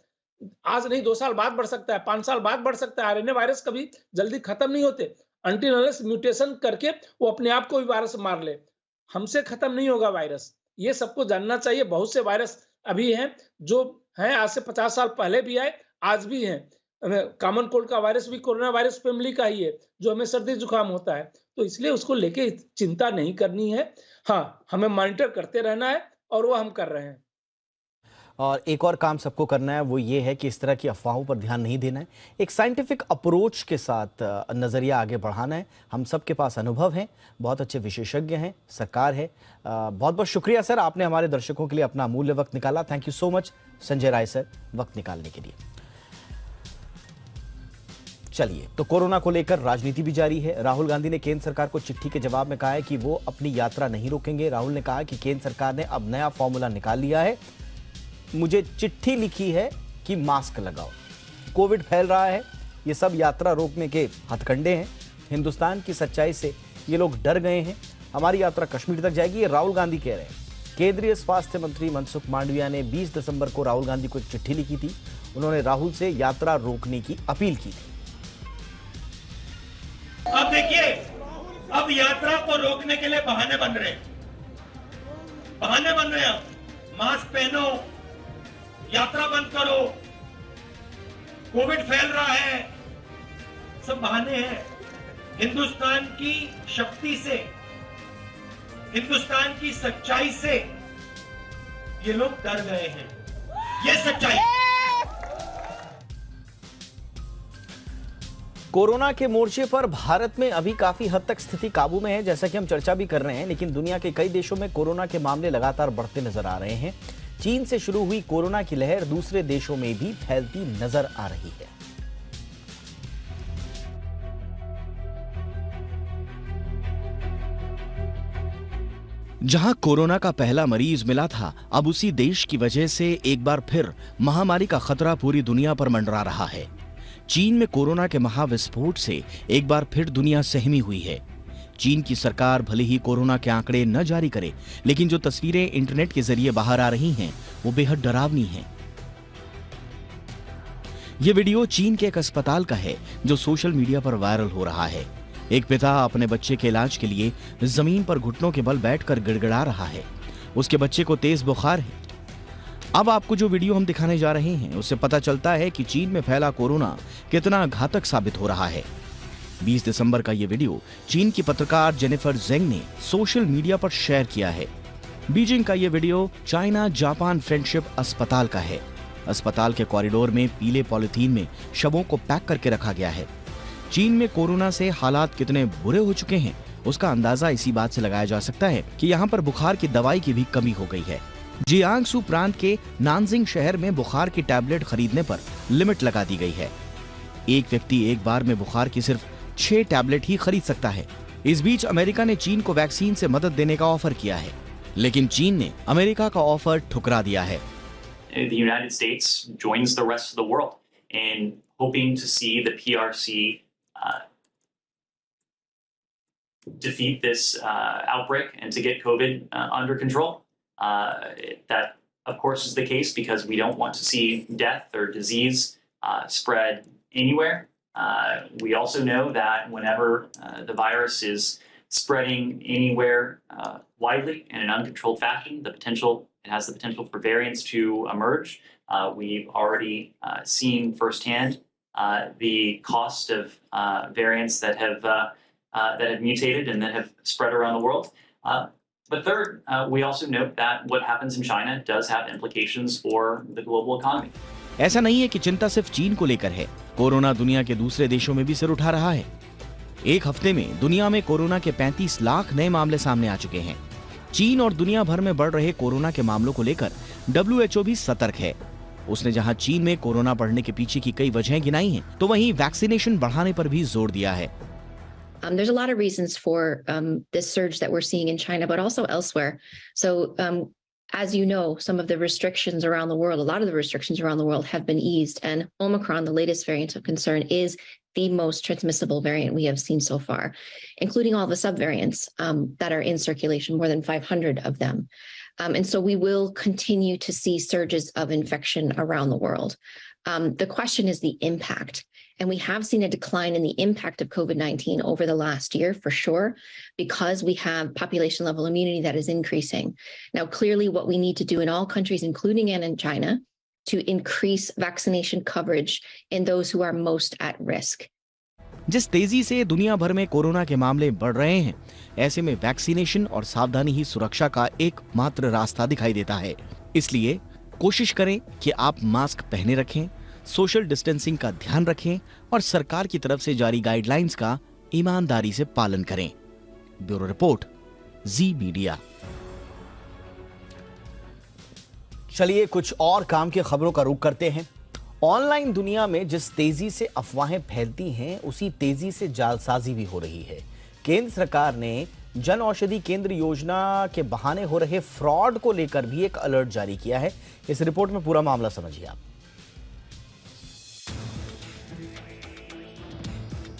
S2: आज नहीं 2 साल बाद बढ़ सकता है, 5 साल बाद बढ़ सकता है। आरएनए वायरस कभी जल्दी खत्म नहीं होते। अनटिल अनलेस म्यूटेशन करके वो अपने आप को भी वायरस मार ले। हमसे खत्म नहीं होगा वायरस। ये सबको जानना चाहिए। बहुत से वायरस अभी हैं जो हैं आज से 50 साल पहले भी आए, आज भी हैं। कॉमन कोल्ड का वायरस भी कोरोना वायरस फैमिली का ही है, जो हमें सर्दी-जुकाम होता है। तो इसलिए उसको लेके चिंता नहीं करनी है। हाँ, हमें मॉनिटर करते रहना है और वो हम कर रहे हैं।
S1: और एक और काम सबको करना है, वो ये है कि इस तरह की अफवाहों पर ध्यान नहीं देना है। एक साइंटिफिक अप्रोच के साथ नज़रिया आगे बढ़ाना है। हम सबके पास अनुभव हैं, बहुत अच्छे विशेषज्ञ हैं, सरकार है। बहुत बहुत शुक्रिया सर, आपने हमारे दर्शकों के लिए अपना अमूल्य वक्त निकाला। Thank you so much Sanjay Rai sir, वक्त निकालने के लिए। चलिए, तो कोरोना को लेकर राजनीति भी जारी है। राहुल गांधी ने केंद्र सरकार को चिट्ठी के जवाब में कहा है कि वो अपनी यात्रा नहीं रोकेंगे। राहुल ने कहा कि केंद्र सरकार ने अब नया फॉर्मूला निकाल लिया है। मुझे चिट्ठी लिखी है कि मास्क लगाओ, कोविड फैल रहा है, ये सब यात्रा रोकने के हथकंडे हैं। हिंदुस्तान की सच्चाई से ये लोग डर गए हैं। हमारी यात्रा कश्मीर तक जाएगी, ये राहुल गांधी कह रहे हैं। केंद्रीय स्वास्थ्य मंत्री मनसुख मांडविया ने 20 दिसंबर को राहुल गांधी को एक चिट्ठी लिखी थी। उन्होंने राहुल से यात्रा रोकने की अपील की थी।
S3: अब देखिए, अब यात्रा को रोकने के लिए बहाने बन रहे हैं। मास्क पहनो, यात्रा बंद करो, कोविड फैल रहा है, सब बहाने हैं। हिंदुस्तान की शक्ति से, हिंदुस्तान की सच्चाई से ये लोग डर गए हैं। ये सच्चाई।
S1: कोरोना के मोर्चे पर भारत में अभी काफी हद तक स्थिति काबू में है, जैसा कि हम चर्चा भी कर रहे हैं। लेकिन दुनिया के कई देशों में कोरोना के मामले लगातार बढ़ते नजर आ रहे हैं। चीन से शुरू हुई कोरोना की लहर दूसरे देशों में भी फैलती नजर आ रही है। जहां कोरोना का पहला मरीज मिला था, अब उसी देश की वजह से एक बार फिर महामारी का खतरा पूरी दुनिया पर मंडरा रहा है। चीन में कोरोना के महाविस्फोट से एक बार फिर दुनिया सहमी हुई है। चीन की सरकार भले ही कोरोना के आंकड़े न जारी करे, लेकिन जो तस्वीरें इंटरनेट के जरिए बाहर आ रही हैं, वो बेहद डरावनी हैं। ये वीडियो चीन के एक अस्पताल का है, जो सोशल मीडिया पर वायरल हो रहा है। एक पिता अपने बच्चे के इलाज के लिए जमीन पर घुटनों के बल बैठकर गिड़गिड़ा रहा है। उसके बच्चे को तेज बुखार है। अब आपको जो वीडियो हम दिखाने जा रहे हैं, उससे पता चलता है कि चीन में फैला कोरोना कितना घातक साबित हो रहा है। 20 दिसंबर का ये वीडियो चीन की पत्रकार जेनिफर जेंग ने सोशल मीडिया पर शेयर किया है। बीजिंग का ये वीडियो चाइना जापान फ्रेंडशिप अस्पताल का है। अस्पताल के कॉरिडोर में पीले पॉलिथीन में शवों को पैक करके रखा गया है। चीन में कोरोना से हालात कितने बुरे हो चुके हैं, उसका अंदाजा इसी बात से लगाया जा सकता है कि यहाँ पर बुखार की दवाई की भी कमी हो गई है। जियांगसू प्रांत के नानजिंग शहर में बुखार की टैबलेट खरीदने पर लिमिट लगा दी गई है। एक व्यक्ति एक बार में बुखार की सिर्फ 6 टैबलेट ही खरीद सकता है। इस बीच अमेरिका ने चीन को वैक्सीन से मदद देने का ऑफर किया है, लेकिन चीन ने अमेरिका का ऑफर ठुकरा दिया है।
S4: The United States joins the rest of the world in hoping to see the PRC defeat this outbreak and to get COVID under control. That, of course, is the case because we don't want to see death or disease spread anywhere. We also know that whenever the virus is spreading anywhere widely in an uncontrolled fashion, it has the potential for variants to emerge We've already seen firsthand the cost of variants that have mutated and that have spread around the world. But third, we also note that what happens in China does have implications for the global economy.
S1: ऐसा नहीं है कि चिंता सिर्फ चीन को लेकर है। कोरोना दुनिया के दूसरे देशों में भी सिर उठा रहा है। एक हफ्ते में दुनिया में कोरोना के 35 लाख नए मामले सामने आ चुके हैं। चीन और दुनिया भर में बढ़ रहे कोरोना के मामलों को लेकर WHO भी सतर्क है। उसने जहां चीन में कोरोना बढ़ने के पीछे की कई वजहें गिनाई हैं, तो वहीं वैक्सीनेशन बढ़ाने पर भी जोर दिया है।
S5: There's a lot of reasons for this surge that we're seeing in China, but also elsewhere. So, as you know, some of the restrictions around the world, a lot of the restrictions around the world have been eased, and Omicron, the latest variant of concern, is the most transmissible variant we have seen so far, including all the subvariants that are in circulation, more than 500 of them. And so we will continue to see surges of infection around the world. The question is the impact. And we have seen a decline in the impact of COVID-19 over the last year, for sure, because we have population level immunity that is increasing. Now, clearly, what we need to do in all countries, including and in China, to increase vaccination coverage in those who are most at risk.
S1: जिस तेजी से दुनिया भर में कोरोना के मामले बढ़ रहे हैं, ऐसे में वैक्सीनेशन और सावधानी ही सुरक्षा का एकमात्र रास्ता दिखाई देता है। इसलिए कोशिश करें कि आप मास्क पहने रखें, सोशल डिस्टेंसिंग का ध्यान रखें और सरकार की तरफ से जारी गाइडलाइंस का ईमानदारी से पालन करें। ब्यूरो रिपोर्ट, जी मीडिया। चलिए कुछ और काम की खबरों का रुख करते हैं। ऑनलाइन दुनिया में जिस तेजी से अफवाहें फैलती हैं, उसी तेजी से जालसाजी भी हो रही है। केंद्र सरकार ने जन औषधि केंद्र योजना के बहाने हो रहे फ्रॉड को लेकर भी एक अलर्ट जारी किया है। इस रिपोर्ट में पूरा मामला समझिए आप।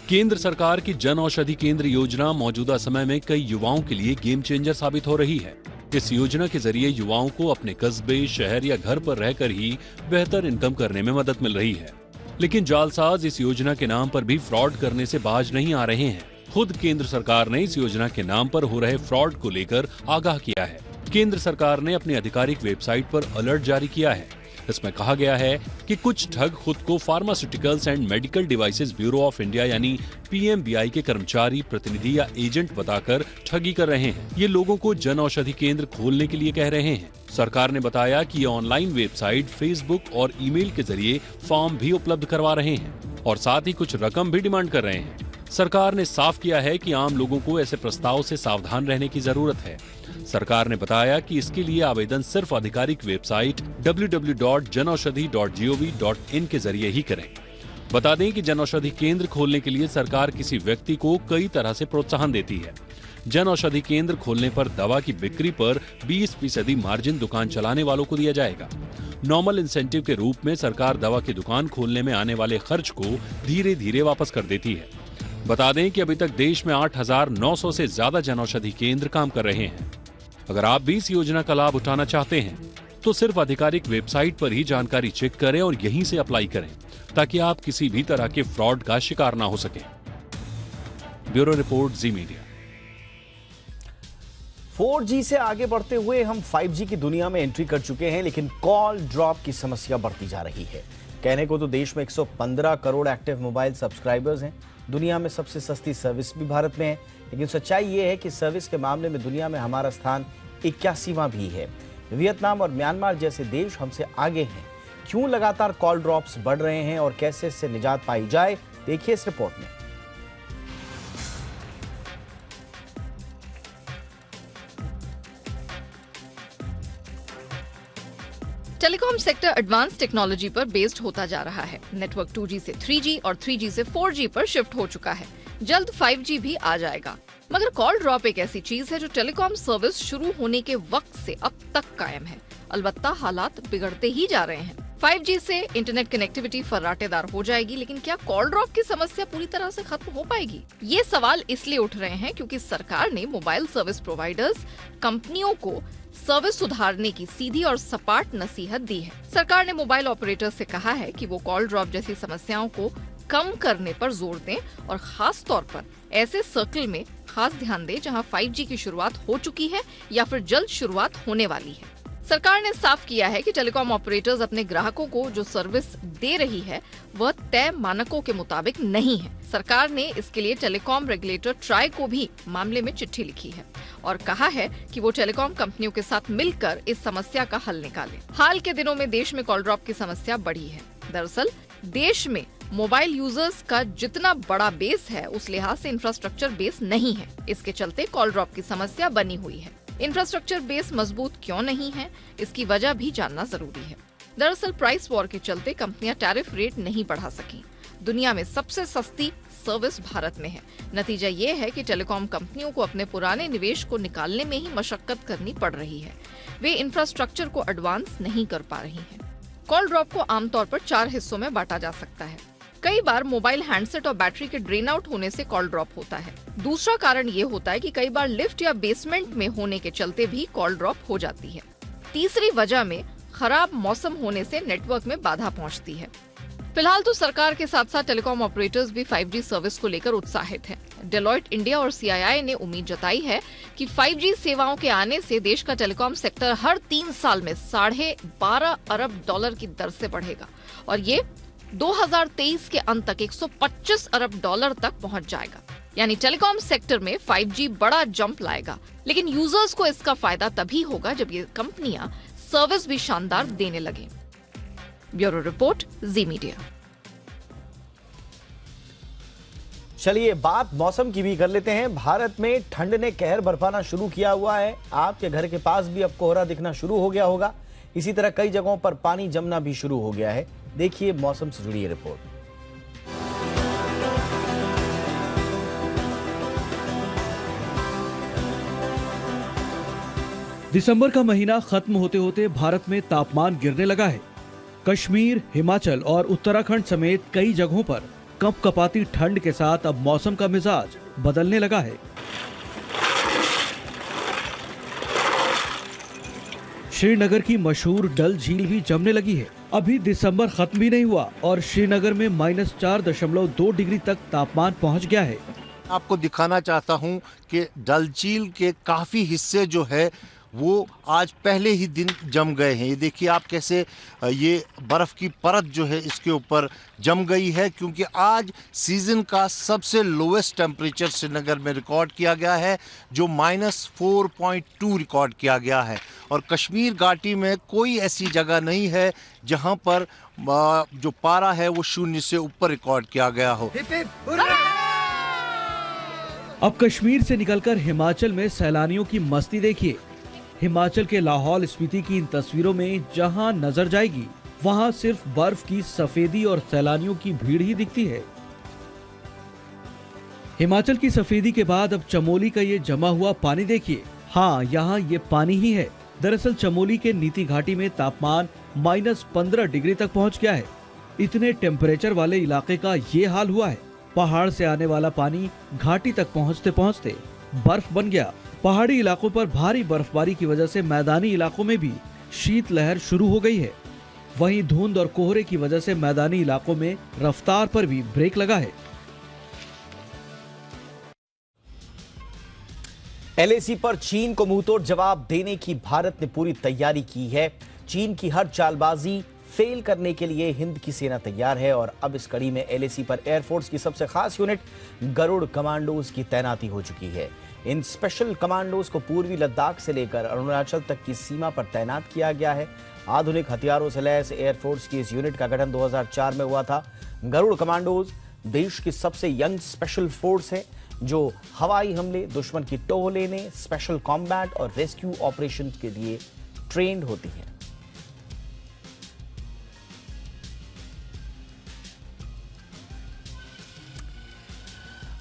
S6: केंद्र सरकार की जन औषधि केंद्र योजना मौजूदा समय में कई युवाओं के लिए गेम चेंजर साबित हो रही है। इस योजना के जरिए युवाओं को अपने कस्बे, शहर या घर पर रहकर ही बेहतर इनकम करने में मदद मिल रही है। लेकिन जालसाज इस योजना के नाम पर भी फ्रॉड करने से बाज नहीं आ रहे हैं। खुद केंद्र सरकार ने इस योजना के नाम पर हो रहे फ्रॉड को लेकर आगाह किया है। केंद्र सरकार ने अपनी आधिकारिक वेबसाइट पर अलर्ट जारी किया है। इसमें कहा गया है कि कुछ ठग खुद को pharmaceuticals and medical devices bureau of India यानी PMBI के कर्मचारी, प्रतिनिधि या एजेंट बताकर ठगी कर रहे हैं। ये लोगों को जन औषधि केंद्र खोलने के लिए कह रहे हैं। सरकार ने बताया कि ये ऑनलाइन वेबसाइट, फेसबुक और ईमेल के जरिए फॉर्म भी उपलब्ध करवा रहे हैं और साथ ही कुछ रकम भी डिमांड कर रहे हैं। सरकार ने साफ किया है कि आम लोगों को ऐसे प्रस्ताव से सावधान रहने की जरूरत है। सरकार ने बताया कि इसके लिए आवेदन सिर्फ आधिकारिक वेबसाइट www.janaushadhi.gov.in के जरिए ही करें। बता दें कि जनऔषधि केंद्र खोलने के लिए सरकार किसी व्यक्ति को कई तरह से प्रोत्साहन देती है। जन औषधि केंद्र खोलने पर दवा की बिक्री पर 20% मार्जिन दुकान चलाने वालों को दिया जाएगा। नॉर्मल इंसेंटिव के रूप में सरकार दवा की दुकान खोलने में आने वाले खर्च को धीरे धीरे वापस कर देती है। बता दें कि अभी तक देश में 8,900 से ज्यादा जनऔषधि केंद्र काम कर रहे हैं। अगर आप भी इस योजना का लाभ उठाना चाहते हैं तो सिर्फ आधिकारिक वेबसाइट पर ही जानकारी चेक करें और यहीं से अप्लाई करें, ताकि आप किसी भी तरह के फ्रॉड का शिकार ना हो सके। ब्यूरो रिपोर्ट, जी मीडिया।
S1: 4G से आगे बढ़ते हुए हम 5G की दुनिया में एंट्री कर चुके हैं, लेकिन कॉल ड्रॉप की समस्या बढ़ती जा रही है। कहने को तो देश में 115 करोड़ एक्टिव मोबाइल सब्सक्राइबर्स हैं। दुनिया में सबसे सस्ती सर्विस भी भारत में है, लेकिन सच्चाई ये है कि सर्विस के मामले में दुनिया में हमारा स्थान 81वां भी है। वियतनाम और म्यांमार जैसे देश हमसे आगे हैं। क्यों लगातार कॉल ड्रॉप्स बढ़ रहे हैं और कैसे इससे निजात पाई जाए, देखिए इस रिपोर्ट में।
S7: टेलीकॉम सेक्टर एडवांस टेक्नोलॉजी पर बेस्ड होता जा रहा है। नेटवर्क 2G से 3G और 3G से 4G पर शिफ्ट हो चुका है। जल्द 5G भी आ जाएगा। मगर कॉल ड्रॉप एक ऐसी चीज है जो टेलीकॉम सर्विस शुरू होने के वक्त से अब तक कायम है। अलबत्ता हालात बिगड़ते ही जा रहे हैं। 5G से इंटरनेट कनेक्टिविटी फर्राटेदार हो जाएगी, लेकिन क्या कॉल ड्रॉप की समस्या पूरी तरह से खत्म हो पाएगी? ये सवाल इसलिए उठ रहे हैं क्योंकि सरकार ने मोबाइल सर्विस प्रोवाइडर्स कंपनियों को सर्विस सुधारने की सीधी और सपाट नसीहत दी है। सरकार ने मोबाइल ऑपरेटर्स से कहा है कि वो कॉल ड्रॉप जैसी समस्याओं को कम करने पर जोर दें और खास तौर पर ऐसे सर्कल में खास ध्यान दें जहां 5G की शुरुआत हो चुकी है या फिर जल्द शुरुआत होने वाली है। सरकार ने साफ किया है कि टेलीकॉम ऑपरेटर्स अपने ग्राहकों को जो सर्विस दे रही है वह तय मानकों के मुताबिक नहीं है। सरकार ने इसके लिए टेलीकॉम रेगुलेटर ट्राई को भी मामले में चिट्ठी लिखी है और कहा है कि वो टेलीकॉम कंपनियों के साथ मिलकर इस समस्या का हल निकाले। हाल के दिनों में देश में कॉल ड्रॉप की समस्या बढ़ी है। दरअसल देश में मोबाइल यूजर्स का जितना बड़ा बेस है उस लिहाज से इंफ्रास्ट्रक्चर बेस नहीं है। इसके चलते कॉल ड्रॉप की समस्या बनी हुई है। इंफ्रास्ट्रक्चर बेस मजबूत क्यों नहीं है, इसकी वजह भी जानना जरूरी है। दरअसल प्राइस वॉर के चलते कंपनियां टैरिफ रेट नहीं बढ़ा सकी। दुनिया में सबसे सस्ती सर्विस भारत में है। नतीजा ये है कि टेलीकॉम कंपनियों को अपने पुराने निवेश को निकालने में ही मशक्कत करनी पड़ रही है। वे इंफ्रास्ट्रक्चर को एडवांस नहीं कर पा रही हैं। कॉल ड्रॉप को आमतौर पर 4 हिस्सों में बांटा जा सकता है। कई बार मोबाइल हैंडसेट और बैटरी के ड्रेन आउट होने से कॉल ड्रॉप होता है। दूसरा कारण ये होता है कि कई बार लिफ्ट या बेसमेंट में होने के चलते भी कॉल ड्रॉप हो जाती है। तीसरी वजह में खराब मौसम होने से नेटवर्क में बाधा पहुंचती है। फिलहाल तो सरकार के साथ साथ टेलीकॉम ऑपरेटर्स भी 5G सर्विस को लेकर उत्साहित हैं। डेलॉयट इंडिया और CII ने उम्मीद जताई है कि 5G सेवाओं के आने से देश का टेलीकॉम सेक्टर हर 3 साल में $12.5 अरब की दर से बढ़ेगा और ये 2023 के अंत तक $125 अरब तक पहुंच जाएगा। यानी टेलीकॉम सेक्टर में 5G बड़ा जंप लाएगा, लेकिन यूजर्स को इसका फायदा तभी होगा जब ये कंपनियां सर्विस भी शानदार देने लगे। ब्यूरो रिपोर्ट, जी मीडिया।
S1: चलिए बात मौसम की भी कर लेते हैं। भारत में ठंड ने कहर बरपाना शुरू किया हुआ है। आपके घर के पास भी अब कोहरा दिखना शुरू हो गया होगा। इसी तरह कई जगहों पर पानी जमना भी शुरू हो गया है। देखिए मौसम से जुड़ी रिपोर्ट।
S8: दिसंबर का महीना खत्म होते होते भारत में तापमान गिरने लगा है। कश्मीर, हिमाचल और उत्तराखंड समेत कई जगहों पर कंपकपाती ठंड के साथ अब मौसम का मिजाज बदलने लगा है। श्रीनगर की मशहूर डल झील भी जमने लगी है। अभी दिसंबर खत्म भी नहीं हुआ और श्रीनगर में -4.2 डिग्री तक तापमान पहुंच गया है।
S9: आपको दिखाना चाहता हूं कि डल झील के काफी हिस्से जो है वो आज पहले ही दिन जम गए हैं। ये देखिए आप कैसे ये बर्फ की परत जो है इसके ऊपर जम गई है, क्योंकि आज सीजन का सबसे लोवेस्ट टेम्परेचर श्रीनगर में रिकॉर्ड किया गया है, जो -4.2 रिकॉर्ड किया गया है। और कश्मीर घाटी में कोई ऐसी जगह नहीं है जहां पर जो पारा है वो 0 से ऊपर रिकॉर्ड किया गया हो।
S8: अब कश्मीर से निकलकर हिमाचल में सैलानियों की मस्ती देखिए। हिमाचल के लाहौल स्पीति की इन तस्वीरों में जहां नजर जाएगी वहां सिर्फ बर्फ की सफेदी और सैलानियों की भीड़ ही दिखती है। हिमाचल की सफेदी के बाद अब चमोली का ये जमा हुआ पानी देखिए। हाँ, यहाँ ये पानी ही है। दरअसल चमोली के नीति घाटी में तापमान -15 डिग्री तक पहुँच गया है। इतने टेम्परेचर वाले इलाके का ये हाल हुआ है। पहाड़ से आने वाला पानी घाटी तक पहुँचते पहुँचते बर्फ बन गया। पहाड़ी इलाकों पर भारी बर्फबारी की वजह से मैदानी इलाकों में भी शीतलहर शुरू हो गई है। वहीं धुंध और कोहरे की वजह से मैदानी इलाकों में रफ्तार पर भी ब्रेक लगा है।
S1: LAC पर चीन को मुंहतोड़ जवाब देने की भारत ने पूरी तैयारी की है। चीन की हर चालबाजी फेल करने के लिए हिंद की सेना तैयार है और अब इस कड़ी में LAC पर एयरफोर्स की सबसे खास यूनिट गरुड़ कमांडोज की तैनाती हो चुकी है। इन स्पेशल कमांडोज को पूर्वी लद्दाख से लेकर अरुणाचल तक की सीमा पर तैनात किया गया है। आधुनिक हथियारों से लैस एयरफोर्स की इस यूनिट का गठन 2004 में हुआ था। गरुड़ कमांडोज देश की सबसे यंग स्पेशल फोर्स है जो हवाई हमले, दुश्मन की टोह लेने, स्पेशल कॉम्बैट और रेस्क्यू ऑपरेशन के लिए ट्रेंड होती है।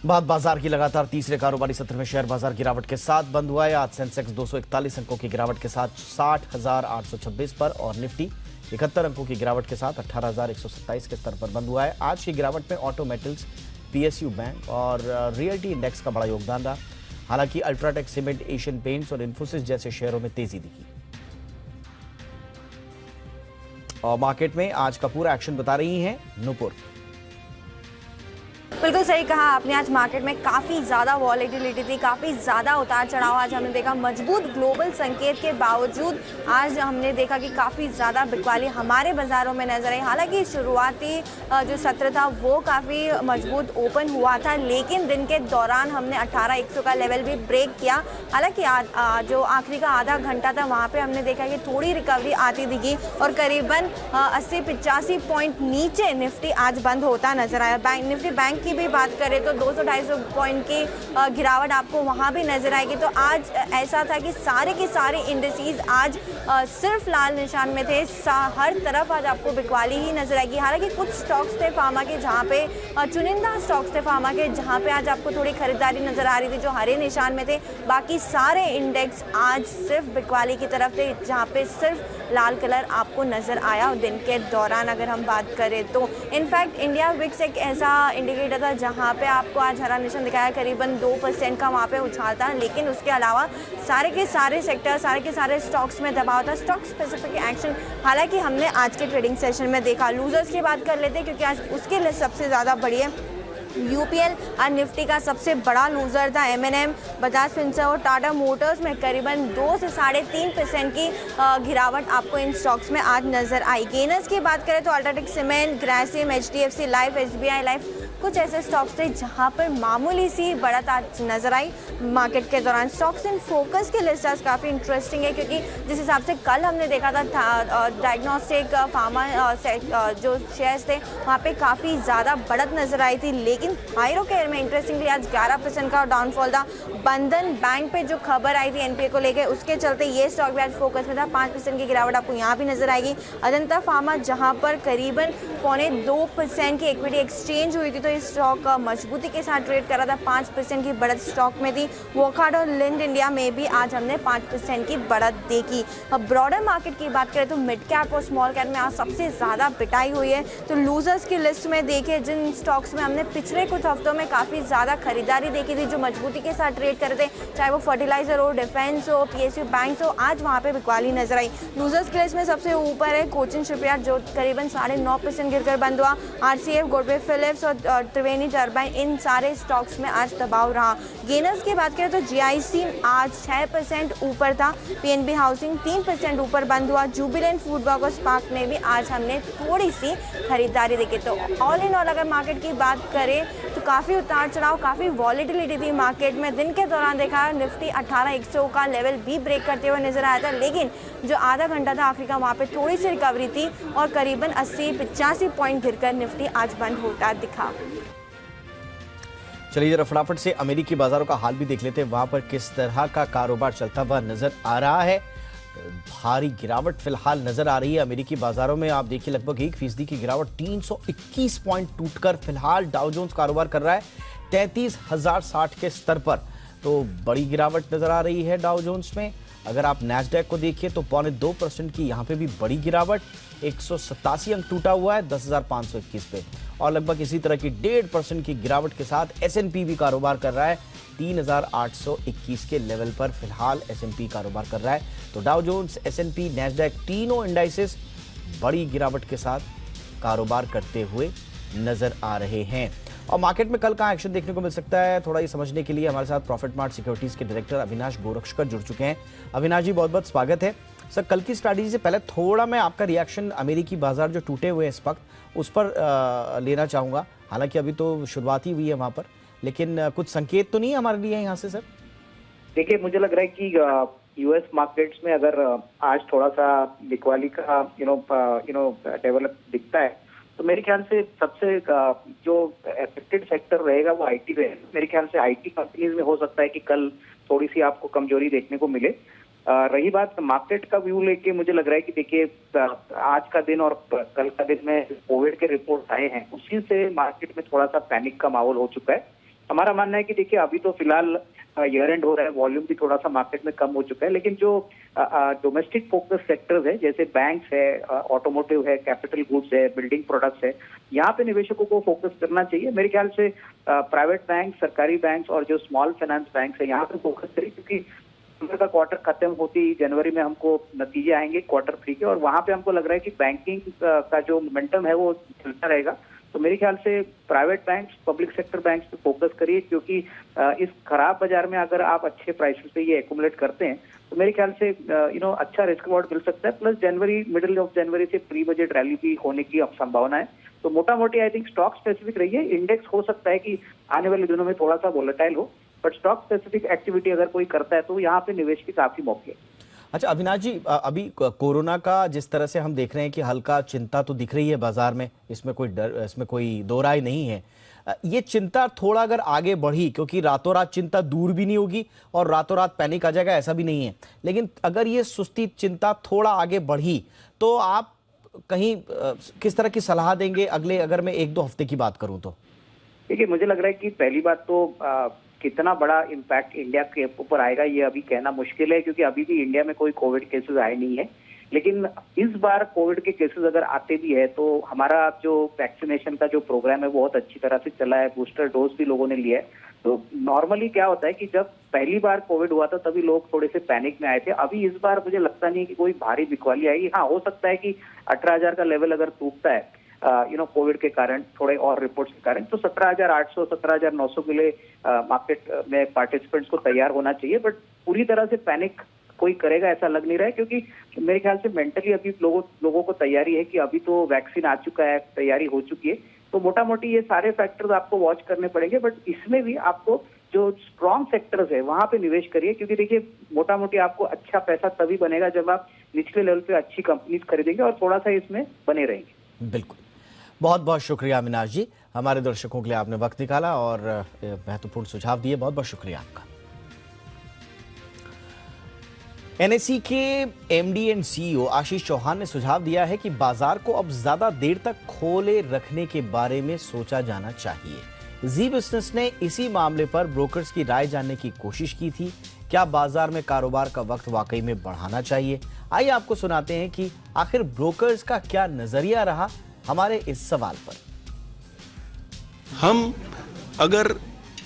S1: बाद बाजार की लगातार तीसरे कारोबारी सत्र में शेयर बाजार गिरावट के साथ बंद हुआ है। आज सेंसेक्स 241 अंकों की गिरावट के साथ 60,826 पर और निफ्टी 71 अंकों की गिरावट के साथ 18,127 के स्तर पर बंद हुआ है। आज की गिरावट में ऑटो मेटल्स, PSU बैंक और रियल्टी इंडेक्स का बड़ा योगदान रहा। हालांकि अल्ट्राटेक सीमेंट, एशियन पेंट्स और इन्फोसिस जैसे शेयरों में तेजी दिखी। और मार्केट में आज का पूरा एक्शन बता रही हैं नुपुर।
S10: बिल्कुल सही कहा आपने। आज मार्केट में काफ़ी ज़्यादा वॉलेटिलिटी थी, काफ़ी ज़्यादा उतार चढ़ाव आज हमने देखा। मजबूत ग्लोबल संकेत के बावजूद आज हमने देखा कि काफ़ी ज़्यादा बिकवाली हमारे बाज़ारों में नजर आई। हालांकि शुरुआती जो सत्र था वो काफ़ी मजबूत ओपन हुआ था, लेकिन दिन के दौरान हमने 18,100 का लेवल भी ब्रेक किया। हालांकि जो आखिरी का आधा घंटा था वहाँ पे हमने देखा कि थोड़ी रिकवरी आती दिखी और करीबन 80-85 पॉइंट नीचे निफ्टी आज बंद होता नजर आया। निफ्टी बैंक की भी बात करें तो 200-250 पॉइंट की गिरावट आपको वहाँ भी नजर आएगी। तो आज ऐसा था कि सारे के सारे इंडिसेस आज सिर्फ लाल निशान में थे। हर तरफ आज आपको बिकवाली ही नजर आएगी। हालांकि कुछ स्टॉक्स थे फार्मा के जहाँ पे चुनिंदा स्टॉक्स थे फार्मा के जहाँ पे आज आपको थोड़ी खरीदारी नजर आ रही थी, जो हरे निशान में थे। बाकी सारे इंडेक्स आज सिर्फ बिकवाली की तरफ थे, जहाँ पे सिर्फ लाल कलर आपको नजर आया दिन के दौरान। अगर हम बात करें तो इनफैक्ट इंडिया विक्स एक ऐसा इंडिकेटर था जहाँ पे आपको आज हरा निशान दिखाया, करीबन 2% का वहाँ पे उछाल था। लेकिन उसके अलावा सारे के सारे सेक्टर, सारे के सारे स्टॉक्स में दबाव था। स्टॉक स्पेसिफिक एक्शन हालांकि हमने आज के ट्रेडिंग सेशन में देखा। लूजर्स की बात कर लेते हैं क्योंकि आज उसके लिए सबसे ज़्यादा बड़ी है। यूपीएल और निफ्टी का सबसे बड़ा लूजर था। एमएनएम, बजाज फिंसर्व और टाटा मोटर्स में करीबन 2 से 3.5% की गिरावट आपको इन स्टॉक्स में आज नजर आई। गेनर्स की बात करें तो UltraTech cement, Grasim, HDFC life, SBI life कुछ ऐसे स्टॉक्स थे जहां पर मामूली सी बढ़त आज नजर आई मार्केट के दौरान। स्टॉक्स इन फोकस की लिस्ट आज काफ़ी इंटरेस्टिंग है क्योंकि जिस हिसाब से कल हमने देखा था डायग्नोस्टिक फार्मा जो शेयर्स थे वहाँ पे काफ़ी ज़्यादा बढ़त नजर आई थी। लेकिन थायरोकेयर में इंटरेस्टिंगली आज 11% का डाउनफॉल था। बंधन बैंक पे जो खबर आई थी एनपीए को लेकर, उसके चलते ये स्टॉक भी आज फोकस में था। 5% की गिरावट आपको यहाँ भी नजर आएगी। अजंता फार्मा जहाँ पर करीबन 2.25% की इक्विटी एक्सचेंज हुई थी, तो इस स्टॉक मजबूती के साथ ट्रेड कर रहा था। 5% की बढ़त स्टॉक में थी। वोकार्ड और लिंड इंडिया में भी आज हमने 5% की बढ़त देखी। अब ब्रॉडर मार्केट की बात करें तो मिड कैप और स्मॉल कैप में आज सबसे ज़्यादा पिटाई हुई है। तो लूजर्स की लिस्ट में देखें जिन स्टॉक्स में हमने पिछले कुछ हफ्तों में काफ़ी ज़्यादा खरीदारी देखी थी, जो मजबूती के साथ ट्रेड कर रहे थे, चाहे वो फर्टिलाइजर हो, डिफेंस हो, पीएसयू बैंक हो, आज वहाँ पे बिकवाली नजर आई। लूजर्स की लिस्ट में सबसे ऊपर है कोचिन शिपयार्ड जो करीबन 9.5% गिरकर बंद हुआ। आरसीएफ, गोडवे फिलिप्स और त्रिवेणी टर्बाइन, इन सारे स्टॉक्स में आज दबाव रहा। गेनर्स की बात करें तो जीआईसी आज 6% ऊपर था। पीएनबी हाउसिंग 3% ऊपर बंद हुआ। जुबिलेंट फूडवर्क और स्पार्क में भी आज हमने थोड़ी सी खरीदारी देखी। तो ऑल इन ऑल अगर मार्केट की बात करें तो काफ़ी उतार चढ़ाव, काफ़ी वॉलेटिलिटी थी मार्केट में। दिन के दौरान देखा निफ्टी 18,100 का लेवल भी ब्रेक करते हुए नजर आया था, लेकिन जो आधा घंटा था आखिरी का वहाँ पे थोड़ी सी रिकवरी थी और करीबन 80-85 पॉइंट गिरकर निफ्टी आज बंद होता दिखा।
S1: चलिए जरा फटाफट से अमेरिकी बाजारों का हाल भी देख लेते हैं, वहां पर किस तरह का कारोबार चलता हुआ नजर आ रहा है। भारी गिरावट फिलहाल नजर आ रही है अमेरिकी बाजारों में। आप देखिए लगभग 1% की गिरावट, 321 पॉइंट टूटकर फिलहाल डाउ जोन्स कारोबार कर रहा है 33,060 के स्तर पर। तो बड़ी गिरावट नजर आ रही है डाउ जोन्स में। अगर आप नैस्डैक को देखिए तो 0.2% की यहाँ पे भी बड़ी गिरावट, 187 अंक टूटा हुआ है 10,521 पे। और लगभग इसी तरह की 1.5% की गिरावट के साथ एसएनपी भी कारोबार कर रहा है 3,821 के लेवल पर फिलहाल एसएनपी कारोबार कर रहा है। तो डाउ जोन्स, एसएनपी, नैस्डैक तीनों इंडाइसेस बड़ी गिरावट के साथ कारोबार करते हुए नजर आ रहे हैं। और मार्केट में कल कहाँ एक्शन देखने को मिल सकता है, थोड़ा ये समझने के लिए हमारे साथ प्रॉफिट मार्ट सिक्योरिटीज के डायरेक्टर अविनाश गोरक्षकर जुड़ चुके हैं। अविनाश जी बहुत बहुत स्वागत है। सर कल की स्ट्रैटेजी से पहले थोड़ा मैं आपका रिएक्शन अमेरिकी बाजार जो टूटे हुए हैं इस वक्त उस पर लेना चाहूँगा। हालांकि अभी तो शुरुआत ही हुई है वहाँ पर, लेकिन कुछ संकेत तो नहीं है हमारे लिए यहाँ से सर?
S11: देखिए मुझे लग रहा है कि यूएस मार्केट्स में अगर आज थोड़ा सा बिकवाली का डेवलप दिखता है तो मेरे ख्याल से सबसे जो अफेक्टेड सेक्टर रहेगा वो आईटी रहेगा। मेरे ख्याल से आईटी कंपनीज में हो सकता है कि कल थोड़ी सी आपको कमजोरी देखने को मिले। रही बात मार्केट का व्यू लेके, मुझे लग रहा है कि देखिए आज का दिन और कल का दिन में कोविड के रिपोर्ट आए हैं, उसी से मार्केट में थोड़ा सा पैनिक का माहौल हो चुका है। हमारा मानना है कि देखिए अभी तो फिलहाल ईयर एंड हो रहा है, वॉल्यूम भी थोड़ा सा मार्केट में कम हो चुका है, लेकिन जो डोमेस्टिक फोकस सेक्टर्स है जैसे बैंक्स है, ऑटोमोटिव है, कैपिटल गुड्स है, बिल्डिंग प्रोडक्ट्स है, यहाँ पे निवेशकों को फोकस करना चाहिए। मेरे ख्याल से प्राइवेट बैंक, सरकारी बैंक और जो स्मॉल फाइनेंस बैंक है यहाँ पे फोकस करें, क्योंकि दिसंबर का क्वार्टर खत्म होती जनवरी में हमको नतीजे आएंगे क्वार्टर 3 के, और वहाँ पे हमको लग रहा है कि बैंकिंग का जो मोमेंटम है वो चलता रहेगा। तो मेरे ख्याल से private banks, public sector banks पे फोकस करिए, क्योंकि इस खराब बाजार में अगर आप अच्छे प्राइसेस पे ये एक्यूमुलेट करते हैं तो मेरे ख्याल से अच्छा रिस्क रिवॉर्ड मिल सकता है। प्लस मिडिल ऑफ जनवरी से प्री बजट रैली भी होने की अब संभावना है। तो मोटा मोटी आई थिंक स्टॉक स्पेसिफिक रही है। इंडेक्स हो सकता है कि आने वाले दिनों में थोड़ा सा वोलेटाइल हो, बट स्टॉक स्पेसिफिक एक्टिविटी अगर कोई करता है तो यहाँ पे निवेश की काफी मौके हैं।
S1: अच्छा अविनाश जी, अभी कोरोना का जिस तरह से हम देख रहे हैं कि हल्का चिंता तो दिख रही है बाजार में, इसमें कोई दो राय नहीं है। ये चिंता थोड़ा अगर आगे बढ़ी, क्योंकि रातों रात चिंता दूर भी नहीं होगी और रातों रात पैनिक आ जाएगा ऐसा भी नहीं है, लेकिन अगर ये सुस्ती चिंता थोड़ा आगे बढ़ी तो आप कहीं किस तरह की सलाह देंगे अगले, अगर मैं 1-2 हफ्ते की बात करूं तो?
S11: देखिए, मुझे लग रहा है कि पहली बात तो कितना बड़ा इम्पैक्ट इंडिया के ऊपर आएगा ये अभी कहना मुश्किल है, क्योंकि अभी भी इंडिया में कोई कोविड केसेस आए नहीं है। लेकिन इस बार कोविड के केसेस अगर आते भी है तो हमारा जो वैक्सीनेशन का जो प्रोग्राम है वो बहुत अच्छी तरह से चला है, बूस्टर डोज भी लोगों ने लिया है। तो नॉर्मली क्या होता है कि जब पहली बार कोविड हुआ था तभी लोग थोड़े से पैनिक में आए थे। अभी इस बार मुझे लगता नहीं है कि कोई भारी बिकवाली आएगी। हाँ, हो सकता है कि 18,000 का लेवल अगर टूटता है कोविड के कारण, थोड़े और रिपोर्ट्स के कारण, तो 17,800 17,900 के लिए मार्केट में पार्टिसिपेंट्स को तैयार होना चाहिए। बट पूरी तरह से पैनिक कोई करेगा ऐसा लग नहीं रहा है, क्योंकि मेरे ख्याल से मेंटली अभी लोगों को तैयारी है कि अभी तो वैक्सीन आ चुका है, तैयारी हो चुकी है। तो मोटा मोटी ये सारे फैक्टर्स आपको वॉच करने पड़ेंगे, बट इसमें भी आपको जो स्ट्रॉन्ग सेक्टर्स है वहां पे निवेश करिए, क्योंकि देखिए मोटा मोटी आपको अच्छा पैसा तभी बनेगा जब आप निचले लेवल पे अच्छी कंपनीज खरीदेंगे और थोड़ा सा इसमें बने रहेंगे।
S1: बिल्कुल, बहुत बहुत शुक्रिया अविनाश जी, हमारे दर्शकों के लिए आपने वक्त निकाला और महत्वपूर्ण सुझाव दिए। बहुत बहुत शुक्रिया आपका। एनएसई के MD and CEO Ashish Chauhan ने सुझाव दिया है कि बाजार को अब ज्यादा देर तक खोले रखने के बारे में सोचा जाना चाहिए। जी बिजनेस ने इसी मामले पर ब्रोकर्स की राय जानने की कोशिश की थी। क्या बाजार में कारोबार का वक्त वाकई में बढ़ाना चाहिए? आइए आपको सुनाते हैं कि आखिर ब्रोकर्स का क्या नजरिया रहा हमारे इस सवाल पर।
S12: हम अगर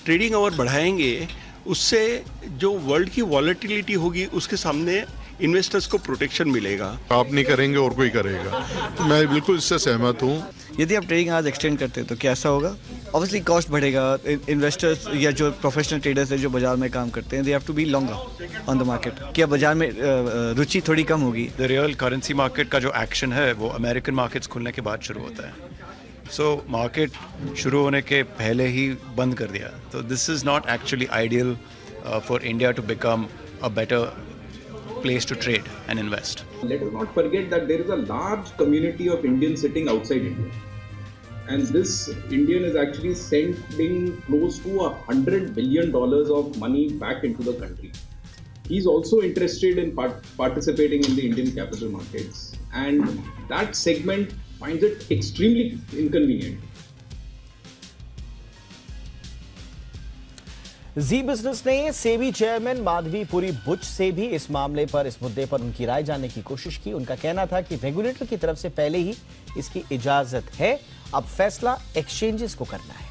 S12: ट्रेडिंग आवर बढ़ाएंगे, उससे जो वर्ल्ड की वॉलेटिलिटी होगी उसके सामने इन्वेस्टर्स को प्रोटेक्शन मिलेगा।
S13: आप नहीं करेंगे और कोई करेगा, मैं बिल्कुल इससे सहमत हूँ।
S14: यदि आप ट्रेडिंग आज एक्सटेंड करते हैं तो क्या ऐसा होगा? ऑब्वियसली कॉस्ट बढ़ेगा। इन्वेस्टर्स या जो प्रोफेशनल ट्रेडर्स हैं जो बाजार में काम करते हैं, they have to be longer on the market. क्या बाजार में रुचि थोड़ी कम होगी?
S15: द रियल करेंसी मार्केट का जो एक्शन है वो अमेरिकन मार्केट्स खुलने के बाद शुरू होता है। सो मार्केट शुरू होने के पहले ही बंद कर दिया, तो this is not actually ideal for India to become a better place to trade and invest.
S16: Let us not forget that there is a large community of Indians sitting outside India, and this Indian is actually sending close to $100 billion of money back into the country. He's also interested in participating in the Indian capital markets, and that segment finds it extremely inconvenient.
S1: Zee Business ने सेबी चेयरमैन माधवी पुरी बुच से भी इस मामले पर, इस मुद्दे पर उनकी राय जानने की कोशिश की। उनका कहना था कि रेगुलेटर की तरफ से पहले ही इसकी इजाजत है, अब फैसला एक्सचेंजेस को करना है।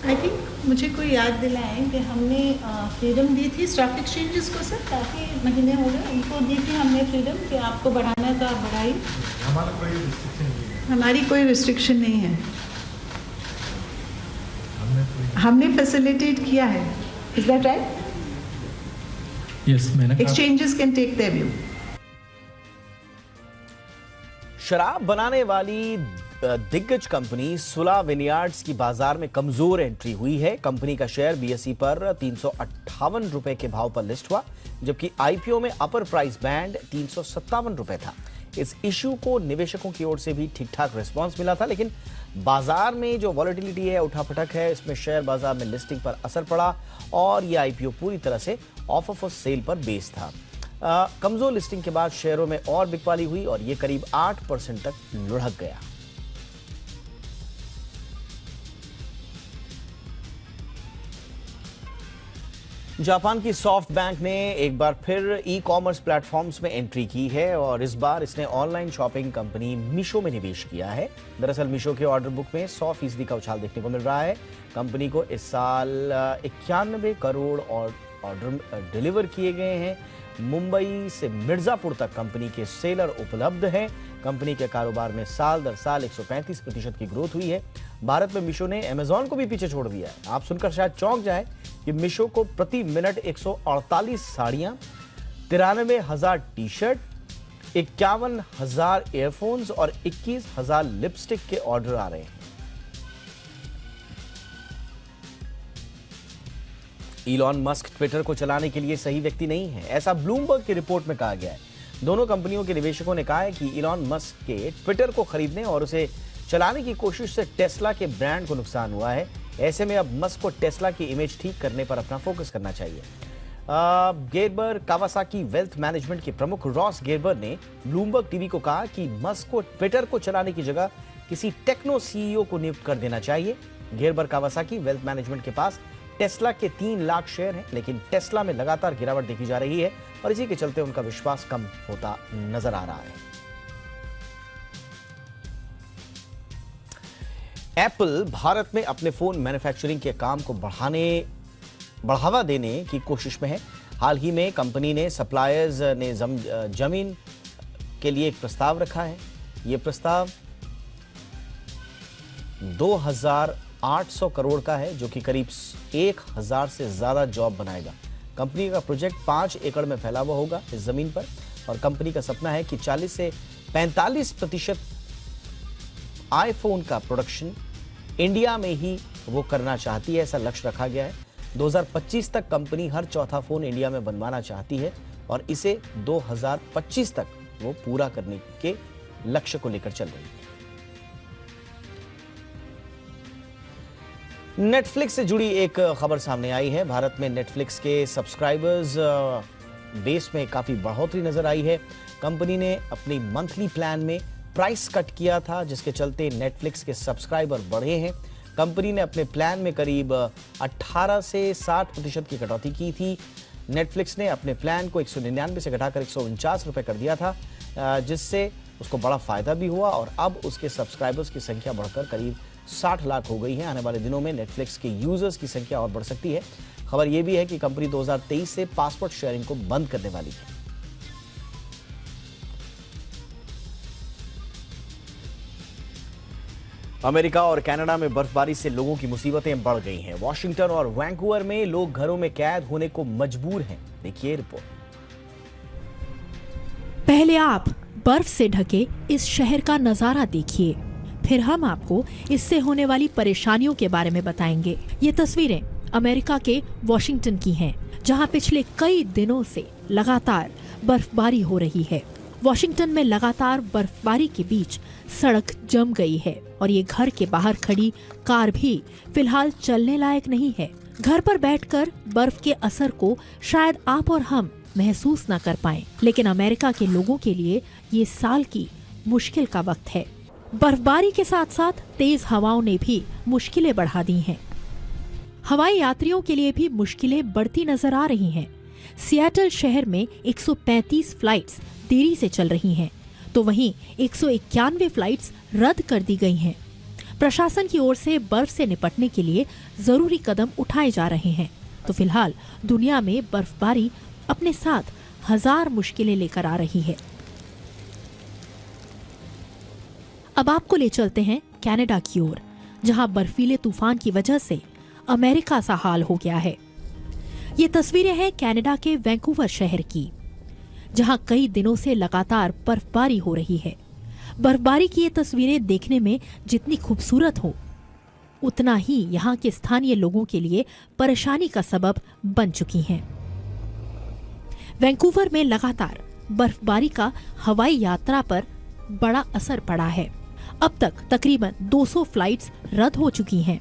S17: आई थिंक मुझे कोई याद दिलाएं कि हमने फ्रीडम दी थी स्टॉक एक्सचेंजेस को सर, काफ़ी महीने हो गए उनको दी थी हमने फ्रीडम कि आपको बढ़ाना तो आप बढ़ाइए। हमारी कोई रिस्ट्रिक्शन नहीं है, हमने फैसिलिटेट किया है। Is that right?
S18: यस, मैंने
S17: exchanges can take their view.
S1: शराब बनाने वाली दिग्गज कंपनी सुला विनयार्ड्स की बाजार में कमजोर एंट्री हुई है। कंपनी का शेयर बीएसई पर 358 रुपए के भाव पर लिस्ट हुआ, जबकि आईपीओ में अपर प्राइस बैंड 357 रुपए था। इस इशू को निवेशकों की ओर से भी ठीक ठाक रिस्पांस मिला था, लेकिन बाजार में जो वॉलेटिलिटी है, उठापटक है, इसमें शेयर बाजार में लिस्टिंग पर असर पड़ा और यह आईपीओ पूरी तरह से ऑफर फॉर सेल पर बेस था। कमजोर लिस्टिंग के बाद शेयरों में और बिकवाली हुई और यह करीब 8% तक लुढ़क गया। जापान की सॉफ्ट बैंक ने एक बार फिर ई कॉमर्स प्लेटफॉर्म्स में एंट्री की है और इस बार इसने ऑनलाइन शॉपिंग कंपनी मीशो में निवेश किया है। दरअसल मीशो के ऑर्डर बुक में 100% का उछाल देखने को मिल रहा है। कंपनी को इस साल 91 करोड़ और ऑर्डर डिलीवर किए गए हैं। मुंबई से मिर्जापुर तक कंपनी के सेलर उपलब्ध हैं। कंपनी के कारोबार में साल दर साल 135% की ग्रोथ हुई है। भारत में मीशो ने अमेजॉन को भी पीछे छोड़ दिया है। आप सुनकर शायद चौंक जाए कि मीशो को प्रति मिनट 148 साड़ियां, 93,000 टी शर्ट, 51,000 ईयरफोन्स और 21,000 लिपस्टिक के ऑर्डर आ रहे हैं। इलॉन मस्क ट्विटर को चलाने के लिए सही व्यक्ति नहीं है, ऐसा ब्लूमबर्ग की रिपोर्ट में कहा गया है। दोनों कंपनियों के निवेशकों ने कहा है कि इलॉन मस्क के ट्विटर को खरीदने और उसे चलाने की कोशिश से टेस्ला के ब्रांड को नुकसान हुआ है। ऐसे में अब मस्क को टेस्ला की इमेज ठीक करने पर अपना फोकस करना चाहिए। गेरबर कावासाकी वेल्थ मैनेजमेंट के प्रमुख रॉस गेरबर ने ब्लूमबर्ग टीवी को कहा कि मस्क को ट्विटर को चलाने की जगह किसी टेक्नो सीईओ को नियुक्त कर देना चाहिए। गेरबर कावासाकी वेल्थ मैनेजमेंट के पास टेस्ला के 3 लाख शेयर हैं, लेकिन टेस्ला में लगातार गिरावट देखी जा रही है और इसी के चलते उनका विश्वास कम होता नजर आ रहा है। एप्पल भारत में अपने फोन मैन्युफैक्चरिंग के काम को बढ़ावा देने की कोशिश में है। हाल ही में कंपनी ने सप्लायर्स ने जमीन के लिए एक प्रस्ताव रखा है। यह प्रस्ताव 2,800 करोड़ का है, जो कि करीब 1,000 से ज्यादा जॉब बनाएगा। कंपनी का प्रोजेक्ट 5 एकड़ में फैला हुआ होगा इस जमीन पर और कंपनी का सपना है कि 40 से 45% आईफोन का प्रोडक्शन इंडिया में ही वो करना चाहती है। ऐसा लक्ष्य रखा गया है। 2025 तक कंपनी हर चौथा फोन इंडिया में बनवाना चाहती है और इसे 2025 तक वो पूरा करने के लक्ष्य को लेकर चल रही है। नेटफ्लिक्स से जुड़ी एक खबर सामने आई है। भारत में नेटफ्लिक्स के सब्सक्राइबर्स बेस में काफी बढ़ोतरी नजर आई है। कंपनी ने अपनी मंथली प्लान में प्राइस कट किया था, जिसके चलते नेटफ्लिक्स के सब्सक्राइबर बढ़े हैं। कंपनी ने अपने प्लान में करीब 18 से 60% की कटौती की थी। नेटफ्लिक्स ने अपने प्लान को 199 से घटाकर 149 रुपए कर दिया था, जिससे उसको बड़ा फायदा भी हुआ और अब उसके सब्सक्राइबर्स की संख्या बढ़कर करीब 60 लाख हो गई है। आने वाले दिनों में नेटफ्लिक्स के यूजर्स की संख्या और बढ़ सकती है। खबर यह भी है कि कंपनी 2023 से पासवर्ड शेयरिंग को बंद करने वाली है। अमेरिका और कनाडा में बर्फबारी से लोगों की मुसीबतें बढ़ गई हैं। वॉशिंगटन और वैंकूवर में लोग घरों में कैद होने को मजबूर हैं। देखिए रिपोर्ट।
S19: पहले आप बर्फ से ढके इस शहर का नजारा देखिए, फिर हम आपको इससे होने वाली परेशानियों के बारे में बताएंगे। ये तस्वीरें अमेरिका के वॉशिंगटन की हैं, जहां पिछले कई दिनों से लगातार बर्फबारी हो रही है। वॉशिंगटन में लगातार बर्फबारी के बीच सड़क जम गई है और ये घर के बाहर खड़ी कार भी फिलहाल चलने लायक नहीं है। घर पर बैठकर बर्फ के असर को शायद आप और हम महसूस न कर पाएं, लेकिन अमेरिका के लोगों के लिए ये साल की मुश्किल का वक्त है। बर्फबारी के साथ साथ तेज हवाओं ने भी मुश्किलें बढ़ा दी हैं। हवाई यात्रियों के लिए भी मुश्किलें बढ़ती नजर आ रही हैं। सिएटल शहर में 135 फ्लाइट्स देरी से चल रही हैं, तो वहीं 191 फ्लाइट्स रद्द कर दी गई हैं। प्रशासन की ओर से बर्फ से निपटने के लिए जरूरी कदम उठाए जा रहे हैं। तो फिलहाल दुनिया में बर्फबारी अपने साथ 1000 मुश्किलें लेकर आ रही है। अब आपको ले चलते हैं कनाडा की ओर, जहां बर्फीले तूफान की वजह से अमेरिका सा हाल हो गया है। ये तस्वीरें हैं कनाडा के वैंकूवर शहर की, जहां कई दिनों से लगातार बर्फबारी हो रही है। बर्फबारी की ये तस्वीरें देखने में जितनी खूबसूरत हो, उतना ही यहाँ के स्थानीय लोगों के लिए परेशानी का सबब बन चुकी हैं। वैंकूवर में लगातार बर्फबारी का हवाई यात्रा पर बड़ा असर पड़ा है। अब तक तकरीबन 200 फ्लाइट्स रद्द हो चुकी हैं।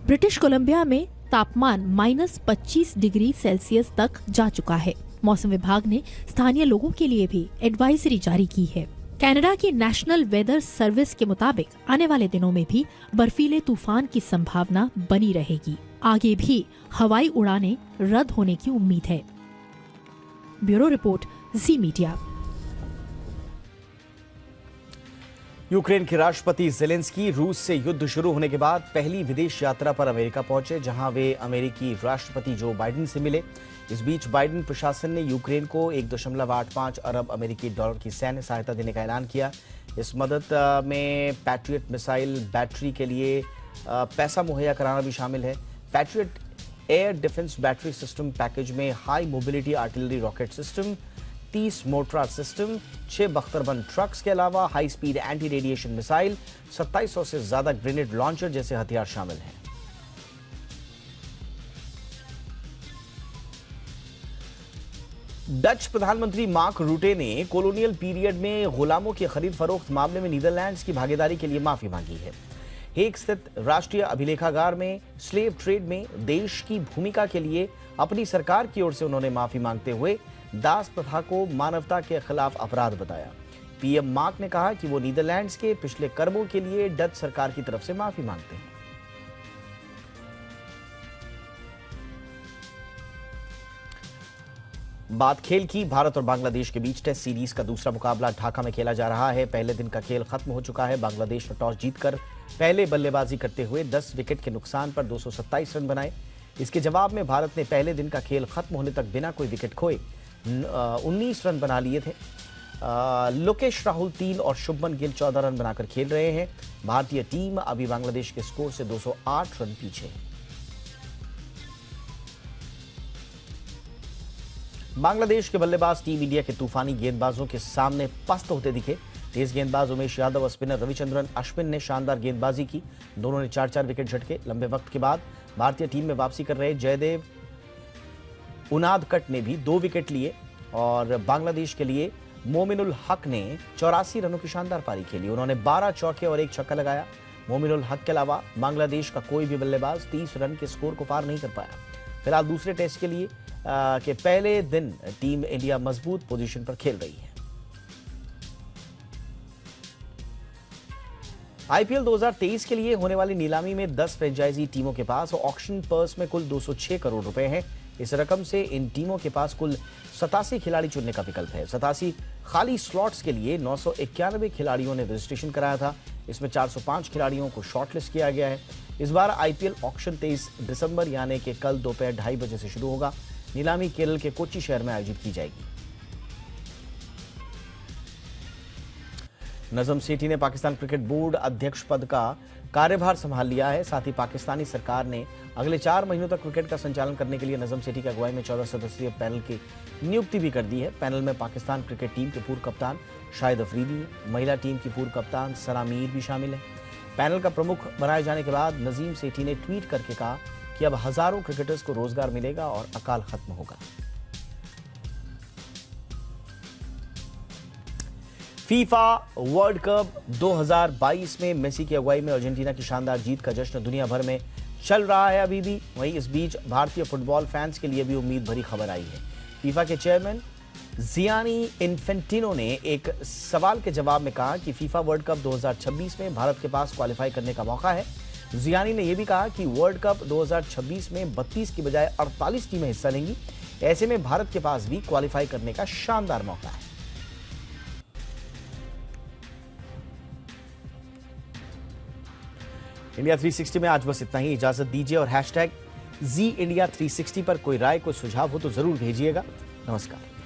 S19: ब्रिटिश कोलंबिया में तापमान -25 डिग्री सेल्सियस तक जा चुका है। मौसम विभाग ने स्थानीय लोगों के लिए भी एडवाइजरी जारी की है। कनाडा की नेशनल वेदर सर्विस के मुताबिक आने वाले दिनों में भी बर्फीले तूफान की संभावना बनी रहेगी। आगे भी हवाई उड़ानें रद्द होने की उम्मीद है। ब्यूरो रिपोर्ट, जी मीडिया।
S1: यूक्रेन के राष्ट्रपति ज़ेलेंस्की रूस से युद्ध शुरू होने के बाद पहली विदेश यात्रा पर अमेरिका पहुंचे, जहां वे अमेरिकी राष्ट्रपति जो बाइडेन से मिले। इस बीच बाइडेन प्रशासन ने यूक्रेन को 1.85 अरब अमेरिकी डॉलर की सैन्य सहायता देने का ऐलान किया। इस मदद में पैट्रियट मिसाइल बैटरी के लिए पैसा मुहैया कराना भी शामिल है। Patriot air defence battery system package में high mobility artillery rocket system, 30 mortar system, 6 बख्तरबंद ट्रक्स के अलावा high speed anti radiation missile, 2700 से ज्यादा ग्रेनेड लॉन्चर जैसे हथियार शामिल हैं। डच प्रधानमंत्री मार्क रूटे ने कॉलोनियल पीरियड में गुलामों की खरीद फरोख्त मामले में नीदरलैंड्स की भागीदारी के लिए माफी मांगी है। हेग स्थित राष्ट्रीय अभिलेखागार में स्लेव ट्रेड में देश की भूमिका के लिए अपनी सरकार की ओर से उन्होंने माफी मांगते हुए दास प्रथा को मानवता के खिलाफ अपराध बताया। पीएम मार्क ने कहा कि वो नीदरलैंड्स के पिछले कर्मों के लिए डच सरकार की तरफ से माफी मांगते हैं। बात खेल की। भारत और बांग्लादेश के बीच टेस्ट सीरीज का दूसरा मुकाबला ढाका में खेला जा रहा है। पहले दिन का खेल खत्म हो चुका है। बांग्लादेश ने टॉस जीतकर पहले बल्लेबाजी करते हुए 10 विकेट के नुकसान पर 227 रन बनाए। इसके जवाब में भारत ने पहले दिन का खेल खत्म होने तक बिना कोई विकेट खोए 19 रन बना लिए थे। लोकेश राहुल 3 और शुभमन गिल 14 रन बनाकर खेल रहे हैं। भारतीय टीम अभी बांग्लादेश के स्कोर से 208 रन पीछे है। बांग्लादेश के बल्लेबाज टीम इंडिया के तूफानी गेंदबाजों के सामने पस्त होते दिखे। तेज गेंदबाज उमेश यादव और स्पिनर रविचंद्रन अश्विन ने शानदार गेंदबाजी की। दोनों ने 4-4 विकेट झटके। लंबे वक्त के बाद भारतीय टीम में वापसी कर रहे जयदेव उनादकट ने भी 2 विकेट लिए और बांग्लादेश के लिए मोमिनुल हक ने 84 रनों की शानदार पारी खेली। उन्होंने 12 चौके और 1 छक्का लगाया। मोमिनुल हक के अलावा बांग्लादेश का कोई भी बल्लेबाज 30 रन के स्कोर को पार नहीं कर पाया। फिलहाल दूसरे टेस्ट के लिए के पहले दिन टीम इंडिया मजबूत पोजीशन पर खेल रही है। आईपीएल 2023 के लिए होने वाली नीलामी में 10 फ्रेंचाइजी टीमों के पास ऑक्शन पर्स में कुल 206 करोड़ रुपए हैं। इस रकम से इन टीमों के पास कुल 87 खिलाड़ी चुनने का विकल्प है। 87 खाली स्लॉट्स के लिए 991 खिलाड़ियों ने रजिस्ट्रेशन कराया था। इसमें 405 खिलाड़ियों को शॉर्टलिस्ट किया गया है। इस बार आईपीएल ऑक्शन 23 दिसंबर यानी कि कल दोपहर 2:30 बजे से शुरू होगा। नीलामी केरल के कोच्चि शहर में आयोजित की जाएगी। नजम सेठी ने पाकिस्तान क्रिकेट बोर्ड अध्यक्ष पद का कार्यभार संभाल लिया है। साथ ही पाकिस्तानी सरकार ने अगले 4 महीनों तक क्रिकेट का संचालन करने के लिए नजम सेठी की अगुवाई में 14 सदस्यीय पैनल की नियुक्ति भी कर दी है। पैनल में पाकिस्तान क्रिकेट टीम के पूर्व कप्तान शाहिद अफरीदी, महिला टीम की पूर्व कप्तान सना मीर भी शामिल है। पैनल का प्रमुख बनाए जाने के बाद नजीम सेठी ने ट्वीट करके कहा कि अब हजारों क्रिकेटर्स को रोजगार मिलेगा और अकाल खत्म होगा। फीफा वर्ल्ड कप 2022 में मेसी की अगुवाई में अर्जेंटीना की शानदार जीत का जश्न दुनिया भर में चल रहा है अभी भी। वहीं इस बीच भारतीय फुटबॉल फैंस के लिए भी उम्मीद भरी खबर आई है। फीफा के चेयरमैन जियानी इन्फेंटिनो ने एक सवाल के जवाब में कहा कि फीफा वर्ल्ड कप 2026 में भारत के पास क्वालिफाई करने का मौका है। जियानी ने यह भी कहा कि वर्ल्ड कप 2026 में 32 की बजाय 48 टीमें हिस्सा लेंगी। ऐसे में भारत के पास भी क्वालिफाई करने का शानदार मौका है। इंडिया 360 में आज बस इतना ही। इजाजत दीजिए और #ZIndia360 पर कोई राय, कोई सुझाव हो तो जरूर भेजिएगा। नमस्कार।